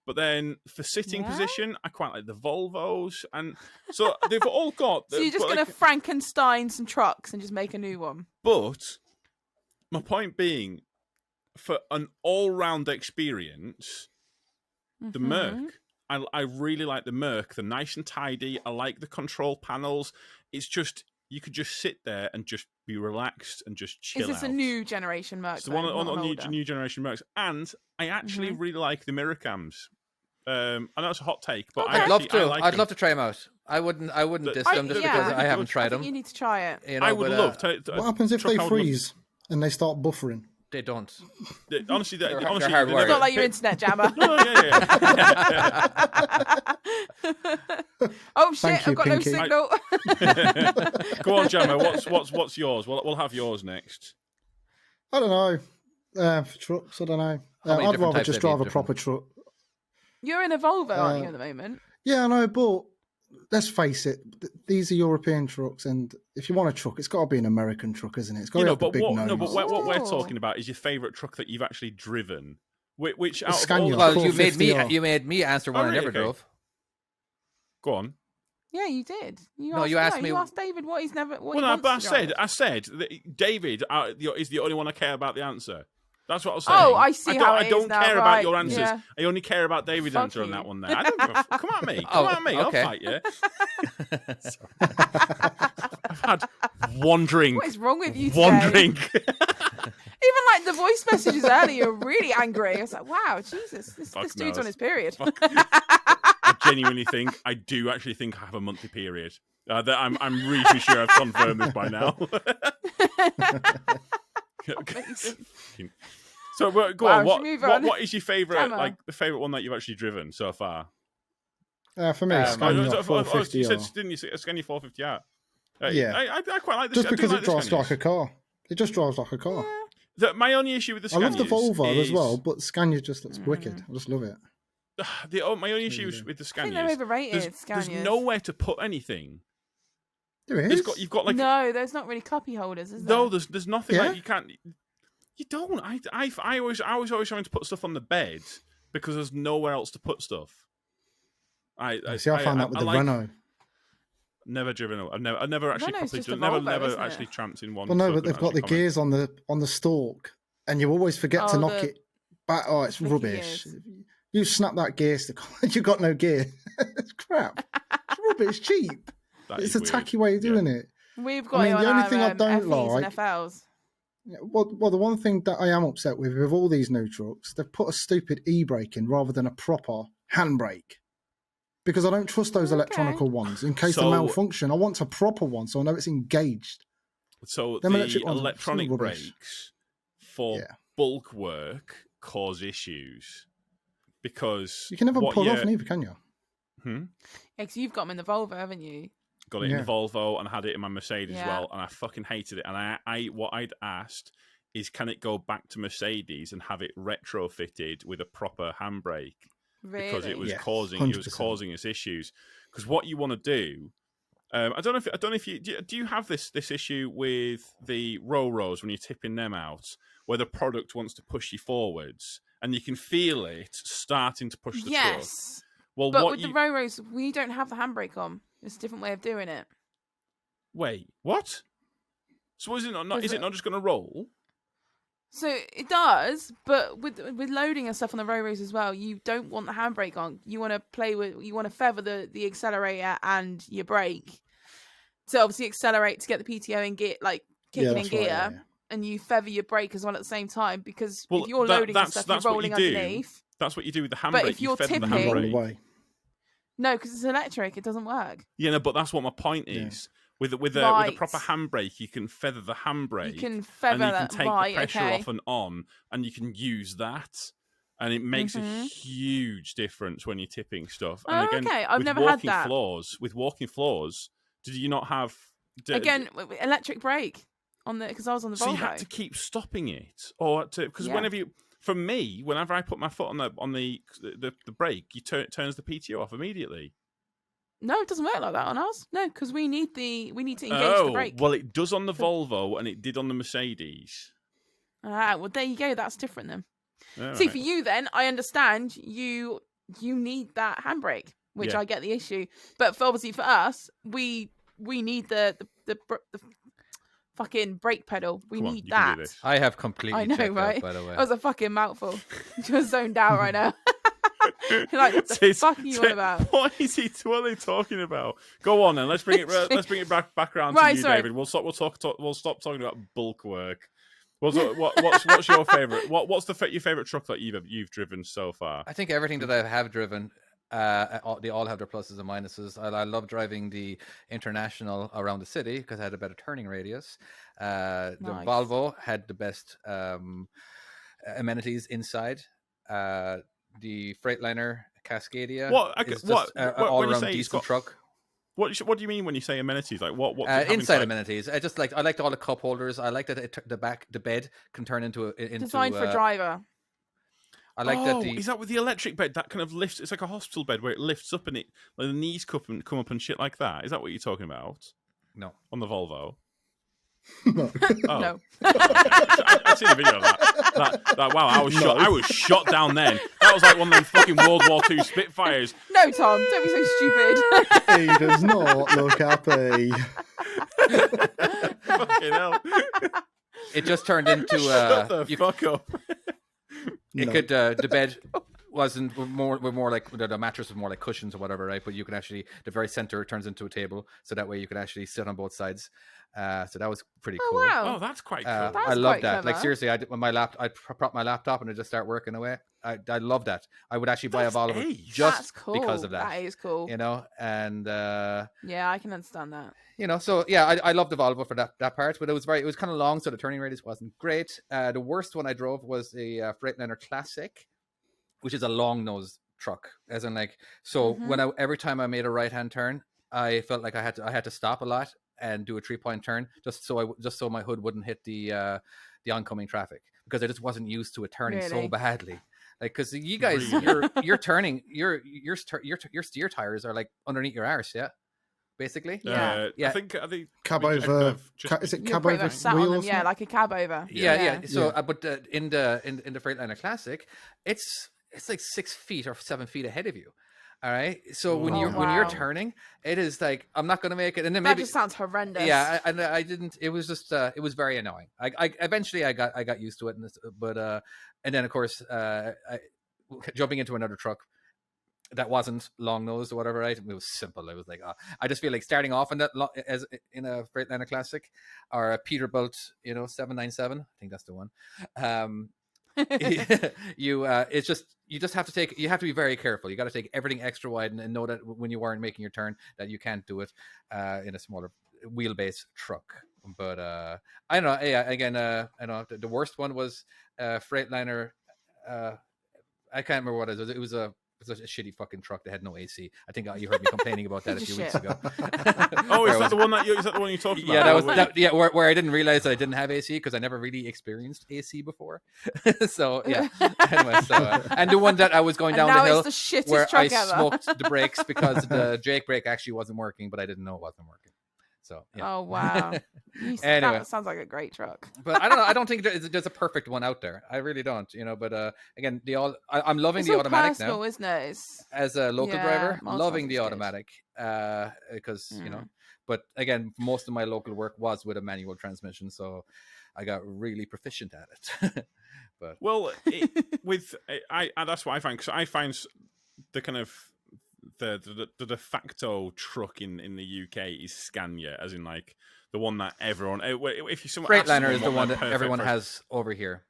S1: But then for sitting position, I quite like the Volvos, and so they've all got.
S3: So you're just going to Frankenstein some trucks and just make a new one.
S1: But my point being, for an all-round experience, the Merc. I really like the Merc. They're nice and tidy. I like the control panels. It's just you could just sit there and just be relaxed and just chill out.
S3: Is this a new generation Merc?
S1: It's the one on new generation Mercs, and I actually really like the mirror cams. I know it's a hot take, but
S5: I'd love to.
S1: like
S5: I'd
S1: them.
S5: love to try them out. I wouldn't diss them just because I haven't tried them.
S3: You need to try it.
S5: You know,
S1: I would love to.
S4: What happens if they freeze and they start buffering?
S5: They don't.
S1: Honestly,
S5: They're
S1: honestly,
S5: hard work.
S3: It's not like your internet, Jamma. Oh shit!
S4: you,
S3: I've got
S4: Pinky.
S3: no signal.
S1: Go on, Jamma. What's yours? We'll have yours next.
S4: I don't know. For trucks, I don't know.
S5: How many
S4: I'd
S5: different
S4: rather
S5: types
S4: just
S5: of
S4: drive a
S5: different-
S4: proper truck.
S3: You're in a Volvo, aren't you, at the moment?
S4: Yeah, I know, but let's face it, these are European trucks, and if you want a truck, it's got to be an American truck, isn't it? It's got to have the big nose.
S1: But what we're
S3: Oh.
S1: talking about is your favourite truck that you've actually driven. Which out of
S4: Scania.
S1: all
S5: Well,
S1: the-
S5: you made
S4: 450R.
S5: me answer one I
S1: really?
S5: never
S1: Okay.
S5: drove.
S1: Go on.
S3: Yeah, you did. You
S5: asked me-
S3: You asked David what he's never. What
S1: Well,
S3: he
S1: no,
S3: wants
S1: but
S3: to drive.
S1: I said that David is the only one I care about the answer. That's what I was saying.
S3: Oh, I see how it
S1: I don't
S3: is now,
S1: care about
S3: right,
S1: your answers.
S3: yeah.
S1: I only care about David's
S3: Fuck
S1: answer on
S3: you.
S1: that one. There, I don't give a come at me. Come at me.
S5: okay.
S1: I'll fight you. I've had one drink.
S3: What is wrong with you
S1: One
S3: today?
S1: drink.
S3: Even like the voice messages earlier, were really angry. I was like, "Wow, Jesus, this
S1: Fuck
S3: dude's
S1: knows.
S3: on his period."
S1: I genuinely think I think I have a monthly period. That I'm really sure I've confirmed this by now. So go
S3: Wow,
S1: on.
S3: should we move on?
S1: What is your favourite?
S3: Gemma.
S1: Like the favourite one that you've actually driven so far?
S4: For me, Scania
S1: You
S4: 450R.
S1: said, didn't you? A Scania 450R.
S4: Yeah.
S1: I quite like this.
S4: Just because it drives like a car. It just drives like a car.
S1: My only issue with the
S4: I
S1: Scanias
S4: love the Volvo
S1: is,
S4: as well, but Scania just looks wicked. I just love it.
S1: My only issue with the
S3: I think they're
S1: Scanias.
S3: overrated.
S1: There's
S3: Scanias.
S1: nowhere to put anything.
S4: There is.
S1: You've got like
S3: no, there's not really cuppy holders, is there?
S1: no. There's nothing
S4: Yeah.
S1: like you can't. You don't. I was always having to put stuff on the bed because there's nowhere else to put stuff.
S4: I found that with the Renault.
S1: Never driven. I've never actually
S3: Renault's
S1: properly
S3: just a
S1: driven.
S3: Volvo,
S1: Never
S3: isn't it?
S1: actually tramped in one.
S4: Well, no,
S1: so I
S4: but they've
S1: couldn't
S4: got the
S1: actually comment.
S4: gears on the stalk, and you always forget to
S3: Oh,
S4: knock
S3: the
S4: it back. Oh, it's
S3: flicky
S4: rubbish.
S3: gears.
S4: You snap that gear stick on, you got no gear. It's crap. It's rubbish. It's cheap.
S1: That
S4: It's
S1: is
S4: a
S1: weird.
S4: tacky way of doing it.
S3: We've got
S4: mean,
S3: it on
S4: the only
S3: our
S4: thing I don't
S3: FEs
S4: like-
S3: and FLs.
S4: Yeah, well, the one thing that I am upset with all these new trucks, they've put a stupid e-brake in rather than a proper handbrake. Because I don't trust those electronical ones. In case
S1: So-
S4: they malfunction, I want a proper one so I know it's engaged.
S1: So
S4: Them
S1: the
S4: electric ones are
S1: electronic
S4: still rubbish.
S1: brakes for
S4: Yeah.
S1: bulk work cause issues because
S4: You can never
S1: what
S4: pull
S1: you-
S4: off neither, can you?
S3: Yeah, 'cause you've got them in the Volvo, haven't you?
S1: Got it in
S4: Yeah.
S1: the Volvo and I had it in my Mercedes as
S3: Yeah.
S1: well, and I fucking hated it. And what I'd asked is, can it go back to Mercedes and have it retrofitted with a proper handbrake
S3: Really?
S1: because it was
S4: Yes,
S1: causing
S4: 100%.
S1: us issues. Because what you want to do, I don't know if you do you have this issue with the rows when you're tipping them out, where the product wants to push you forwards and you can feel it starting to push the truck.
S3: Yes.
S1: Well,
S3: But
S1: what
S3: with
S1: you
S3: the Roros, we don't have the handbrake on. It's a different way of doing it.
S1: wait, what? So is it not? Is it not just going to roll?
S3: So it does, but with loading and stuff on the Roros as well, you don't want the handbrake on. You want to want to feather the accelerator and your brake. So obviously accelerate to get the PTO in gear, like kicking in
S4: that's
S3: gear,
S4: right, yeah.
S3: and you feather your brake as well at the same time because
S1: Well,
S3: if you're loading and stuff, you're
S1: that's what
S3: rolling
S1: you do.
S3: underneath.
S1: That's what you do with the handbrake.
S3: But if
S1: you
S3: you're
S1: feather the
S3: tipping-
S4: Roll
S1: handbrake.
S4: away.
S3: No, because it's electric, it doesn't work.
S1: Yeah, no, but that's what my point
S4: Yeah.
S1: is. With a
S3: Right.
S1: proper handbrake, you can feather the handbrake.
S3: You can
S1: and
S3: feather
S1: you can
S3: that,
S1: take
S3: right?
S1: the pressure
S3: Okay.
S1: off and on, and you can use that, and it makes a huge difference when you're tipping stuff. And
S3: Oh,
S1: again,
S3: okay. I've
S1: with
S3: never had
S1: walking
S3: that.
S1: with walking floors, did you not have?
S3: Again, electric brake on the because I was on the
S1: so
S3: Volvo.
S1: you had to keep stopping it, or because
S3: Yeah.
S1: whenever I put my foot on the brake, it turns the PTO off immediately.
S3: No, it doesn't work like that on ours. No, because we need to engage the brake.
S1: Well, it does on the Volvo, and it did on the Mercedes.
S3: Well, there you go. That's different then.
S1: All
S3: See,
S1: right.
S3: for you then, I understand you need that handbrake, which
S1: Yeah.
S3: I get the issue. But obviously for us, we need the fucking brake pedal. We
S1: Come on,
S3: need
S1: you can
S3: that.
S1: do this.
S5: I have completely
S3: I know,
S5: checked
S3: right?
S5: out, by the way.
S3: That was a fucking mouthful. Just zoned out right now. You're like, what the fuck are you on about?
S1: What are they talking about? Go on then. Let's bring it back around
S3: Right,
S1: to you,
S3: sorry.
S1: David. We'll stop talking about bulk work. What's your favorite? What's your favorite truck that you've driven so far?
S5: I think everything that I have driven, they all have their pluses and minuses. I love driving the International around the city because I had a better turning radius. The
S3: Nice.
S5: Volvo had the best amenities inside. The Freightliner Cascadia is just an
S1: when you
S5: all-around
S1: say it's
S5: decent
S1: got-
S5: truck.
S1: What do you mean when you say amenities? Like what? does it have
S5: Inside amenities. I liked all the cup holders. I like that the bed can turn into
S3: Designed for a driver.
S5: I like that the
S1: is that with the electric bed that kind of lifts? It's like a hospital bed where it lifts up and it like the knees come up and shit like that. Is that what you're talking about
S5: no.
S1: on the Volvo?
S4: No.
S1: Oh.
S3: No.
S1: I've seen a video of that. Wow, I was shot. I was shot down then. That was like one of them fucking World War II Spitfires.
S3: No, Tom, don't be so stupid.
S4: He does not look happy.
S1: Fucking hell.
S5: It just turned into
S1: Shut the fuck up.
S5: It
S4: No.
S5: could the bed wasn't more like the mattress was more like cushions or whatever, right? But you can actually the very center turns into a table, so that way you can actually sit on both sides. So that was pretty
S3: Oh,
S5: cool.
S3: wow.
S1: Oh, that's quite cool.
S3: That's
S5: I love
S3: quite
S5: that. Like
S3: clever.
S5: seriously, I prop my laptop and it just start working away. I love that. I would actually buy a
S1: That's
S5: Volvo
S1: ace.
S5: just
S3: That's cool.
S5: because of that.
S3: That is cool.
S5: You know, and
S3: Yeah, I can understand that.
S5: you know, so yeah, I love the Volvo for that part, but it was kind of long, so the turning radius wasn't great. The worst one I drove was a Freightliner Classic, which is a long nose truck, as in like so
S3: Mhm.
S5: every time I made a right hand turn, I felt like I had to stop a lot and do a 3-point turn just so my hood wouldn't hit the oncoming traffic because I just wasn't used to it turning so
S3: Really?
S5: badly. Like, because you guys,
S1: Really?
S5: you're turning your steer tires are like underneath your arse, yeah, basically.
S3: Yeah.
S5: Yeah.
S1: I think
S4: Cab
S1: we- I
S4: over.
S1: have just-
S4: Is it
S3: You're
S4: cab
S3: pretty
S4: over
S3: much sat on them,
S4: wheels?
S3: yeah, like a cab over.
S5: Yeah. So,
S4: Yeah.
S5: but in the Freightliner Classic, it's like 6 feet or 7 feet ahead of you. All right. So when
S1: Oh,
S5: you're
S3: wow.
S5: turning, it is like I'm not going to make it, and then
S3: That
S5: maybe
S3: just sounds horrendous.
S5: yeah, I didn't. It was just it was very annoying. I eventually I got used to it, but and then of course jumping into another truck that wasn't long nosed or whatever, right? It was simple. It was like I just feel like starting off in as in a Freightliner Classic or a Peterbilt, 797. I think that's the one. It's just you have to be very careful. You got to take everything extra wide and know that when you weren't making your turn that you can't do it in a smaller wheelbase truck. But I don't know. Yeah, again, I know the worst one was Freightliner. I can't remember what it was. It was a shitty fucking truck that had no AC. I think you heard me complaining about that a few weeks ago.
S1: Oh, is that the one you talked about?
S5: Yeah, that was where I didn't realize that I didn't have AC because I never really experienced AC before. So yeah. Anyway, and the one that I was going
S3: And
S5: down
S3: now
S5: the hill
S3: it's the shittest
S5: where I
S3: truck ever.
S5: smoked the brakes because the Jake brake actually wasn't working, but I didn't know it wasn't working. So yeah.
S3: Oh wow.
S5: Anyway.
S3: That sounds like a great truck.
S5: But I don't know. I don't think there's a perfect one out there. I really don't. But again, I'm loving
S3: It's
S5: the
S3: all
S5: automatic
S3: personal,
S5: now.
S3: isn't it? It's,
S5: As a local
S3: Yeah,
S5: driver,
S3: mine's
S5: loving
S3: not
S5: the
S3: as good.
S5: automatic because
S3: Mm.
S5: but again, most of my local work was with a manual transmission, so I got really proficient at it. But
S1: Well, that's what I find, because I find the kind of the de facto truck in the UK is Scania, as in like the one that everyone. If you someone asks
S5: Freightliner is the
S1: someone
S5: one
S1: what
S5: that
S1: their
S5: everyone
S1: perfect-
S5: has over here.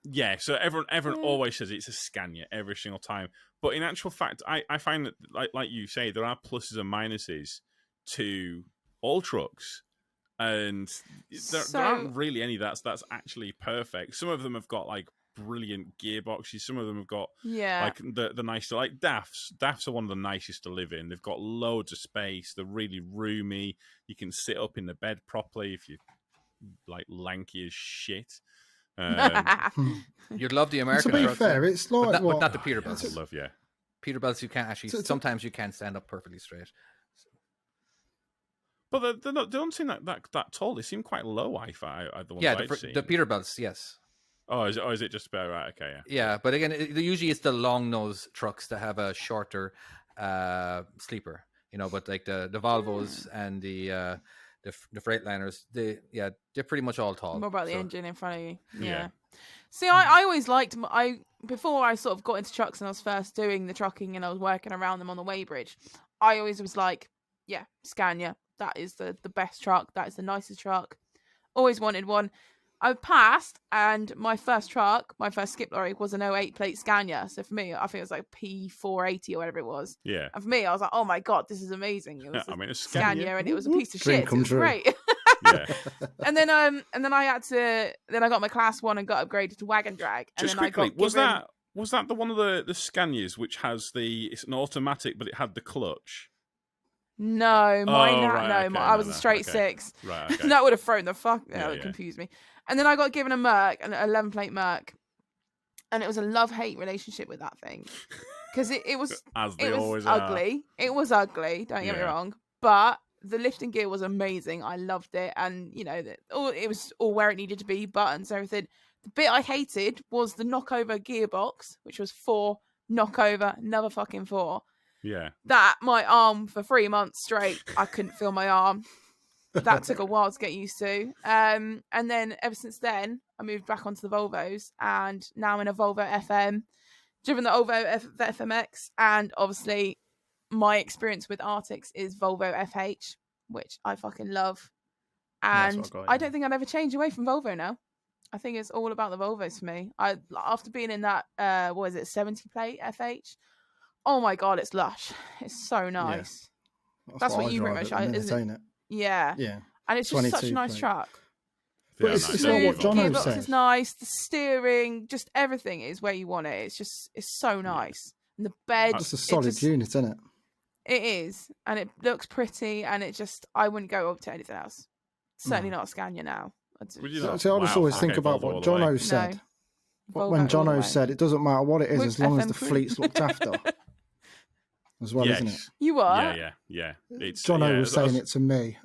S1: Yeah, so everyone always says it's a Scania every single time. But in actual fact, I find that like you say, there are pluses and minuses to all trucks, and there aren't really any that's actually perfect. Some of them have got like brilliant gearboxes. Some of them have got
S3: yeah.
S1: like the nice, like DAFs. DAFs are one of the nicest to live in. They've got loads of space. They're really roomy. You can sit up in the bed properly if you're like lanky as shit.
S5: You'd love the
S4: To
S5: American
S4: be
S5: trucks,
S4: fair,
S5: though.
S4: it's like
S5: but
S4: what?
S5: not the Peterbilts.
S1: I love, yeah.
S5: Peterbilts, you can't actually.
S4: So-
S5: Sometimes you can't stand up perfectly straight.
S1: But they're not, they don't seem that tall. They seem quite low. The ones
S5: Yeah,
S1: I've seen.
S5: the Peterbilts, yes.
S1: Oh, is it just about right? Okay, yeah.
S5: Yeah, but again, usually it's the long nose trucks that have a shorter sleeper, but like the Volvos and the Freightliners, they're pretty much all tall.
S3: More about the engine in front of you.
S1: Yeah.
S3: See, I always liked before I sort of got into trucks and I was first doing the trucking and I was working around them on the weighbridge. I always was like, yeah, Scania. That is the best truck. That is the nicest truck. Always wanted one. I passed, and my first skip lorry was an 08 plate Scania. So for me, I think it was like P480 or whatever it was.
S1: Yeah.
S3: And for me, I was like, oh my God, this is amazing. It was
S1: a
S3: Scania, and it was a piece of
S4: Dream
S3: shit.
S4: come
S3: It was
S4: true.
S3: great.
S1: Yeah.
S3: and then I got my class 1 and got upgraded to wagon drag. And
S1: Just
S3: then I
S1: quickly,
S3: got
S1: was that the one of the Scanias which has it's an automatic, but it had the clutch?
S3: No, mine. I was a straight
S1: okay.
S3: 6.
S1: Right. Okay.
S3: That would have thrown the fuck. That
S1: Yeah,
S3: would
S1: yeah.
S3: confuse me. And then I got given a Merc, an 11 plate Merc, and it was a love hate relationship with that thing because it was
S1: As they
S3: it was
S1: always
S3: ugly. It was ugly. Don't get me
S1: Yeah.
S3: wrong, but the lifting gear was amazing. I loved it, and it was all where it needed to be, buttons, everything. The bit I hated was the knockover gearbox, which was 4 knockover, another fucking 4.
S1: Yeah.
S3: That my arm for 3 months straight, I couldn't feel my arm. That took a while to get used to. And then ever since then, I moved back onto the Volvos, and now I'm in a Volvo FM, driven the the FMX, and obviously my experience with Arctics is Volvo FH, which I fucking love.
S4: that's
S3: And
S4: what I got,
S3: I
S4: yeah.
S3: don't think I'd ever change away from Volvo now. I think it's all about the Volvos for me. After being in that 70 plate FH, oh my God, it's lush. It's so nice. That's what
S4: I
S3: you
S4: drive
S3: pretty
S4: at
S3: much
S4: the minute,
S3: isn't it?
S4: ain't it?
S3: Yeah.
S4: Yeah.
S3: And it's just such a
S4: 22
S3: nice
S4: plate.
S3: truck.
S4: But
S1: Yeah,
S4: it's
S1: nice.
S4: not what
S3: Smooth,
S4: Jono
S3: gearbox
S4: said.
S3: is nice. The steering, just everything is where you want it. It's so nice. And the bed,
S4: It's a solid unit, isn't it?
S3: it is, and it looks pretty. And I wouldn't go up to anything else. Certainly not a Scania now.
S1: Would you
S4: So,
S1: not?
S4: see, I just
S1: Wow,
S4: always
S1: okay,
S4: think about
S1: Volvo
S4: what
S1: all the way.
S4: Jono said.
S3: Volvo
S4: When
S3: all the way.
S4: Jono said, it doesn't matter what it is,
S3: With
S4: as long as the
S3: FM crew.
S4: fleet's looked after. As well, isn't it?
S1: Yes.
S3: You are.
S1: Yeah. It's
S4: Jono was saying
S1: that's-
S4: it to me,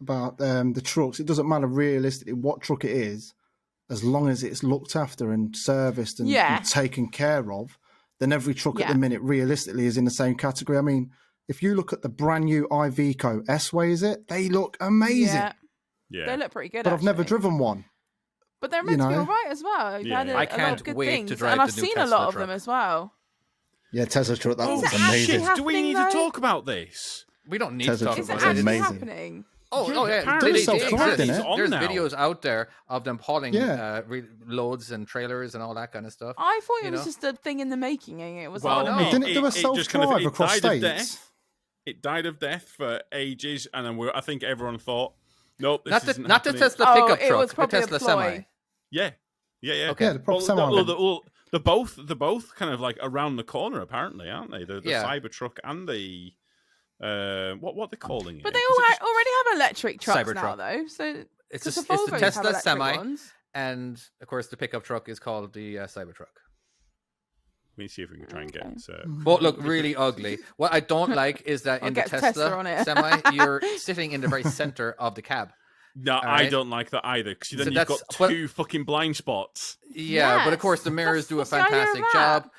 S4: about the trucks. It doesn't matter realistically what truck it is, as long as it's looked after and serviced and,
S3: Yeah.
S4: and taken care of, then every truck at
S3: Yeah.
S4: the minute realistically is in the same category. I mean, if you look at the brand new Iveco S-Way, is it? They look amazing.
S3: Yeah.
S1: Yeah.
S3: They look pretty good.
S4: But I've never
S3: actually.
S4: driven one.
S3: But they're meant to be
S4: know.
S3: all right as well. You've
S1: Yeah.
S3: had
S1: I
S3: a lot
S5: can't
S3: of good
S5: wait
S3: things,
S5: to drive
S3: and
S5: the
S3: I've
S5: new
S3: seen a
S5: Tesla
S3: lot of
S5: truck.
S3: them as well.
S4: Yeah, Tesla truck, that
S3: Is
S4: was
S3: it actually
S4: amazing.
S1: Shit, do we need to
S3: happening, though?
S1: talk about this?
S5: We don't need
S4: Tesla
S5: to talk
S4: truck
S3: Is it
S5: about
S4: was
S3: actually
S4: amazing.
S3: happening?
S5: Oh yeah,
S1: Apparently
S5: they
S1: it's
S4: self-driving,
S5: exist.
S4: isn't it?
S1: on
S5: There's
S1: now.
S5: videos out there of them hauling
S4: Yeah.
S5: loads and trailers and all that kind of stuff.
S3: I thought
S5: You
S3: it was
S5: know?
S3: just a thing in the making. It was
S1: Well,
S3: like,
S5: no.
S4: Didn't it do a
S1: just kind of-
S4: self-drive
S1: it
S4: across
S1: died of
S4: states?
S1: death. It died of death for ages, and then I think everyone thought, nope, this
S5: Not the
S1: isn't
S5: not the
S1: happening.
S5: Tesla pickup
S3: it
S5: truck,
S3: was
S5: the
S3: probably
S5: Tesla
S3: a ploy.
S5: semi.
S1: Yeah.
S5: Okay.
S4: Yeah, the proper semi.
S1: They're both kind of like around the corner, apparently, aren't they? The
S5: Yeah.
S1: Cybertruck and the what they're calling it?
S3: But they
S1: Is
S3: all
S1: it just-
S3: already have electric trucks now,
S5: Cybertruck.
S3: though. So
S5: It's
S3: because
S5: the
S3: Volvos have
S5: Tesla
S3: electric
S5: semi,
S3: ones.
S5: and of course the pickup truck is called the Cybertruck.
S1: Let me see if we can try and get.
S5: Both look really ugly. What I don't like is that
S3: I'll
S5: in the
S3: get
S5: Tesla
S3: Tesla on it.
S5: semi, you're sitting in the very center of the cab.
S1: No, I
S5: right.
S1: don't like that either. Because then
S5: So
S1: you've
S5: that's-
S1: got
S5: but-
S1: two fucking blind spots.
S5: Yeah, but of course the
S3: Yes,
S5: mirrors do a
S3: what's the idea of
S5: fantastic
S3: that?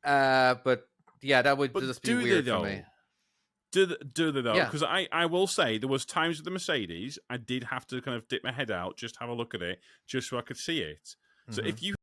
S5: job. But yeah, that would
S1: But
S5: just be
S1: do they
S5: weird
S1: though?
S5: for me.
S1: Do they though?
S5: Yeah.
S1: Because I will say there was times with the Mercedes I did have to kind of dip my head out, just have a look at it, just so I could see it. So
S5: Mhm.
S1: if you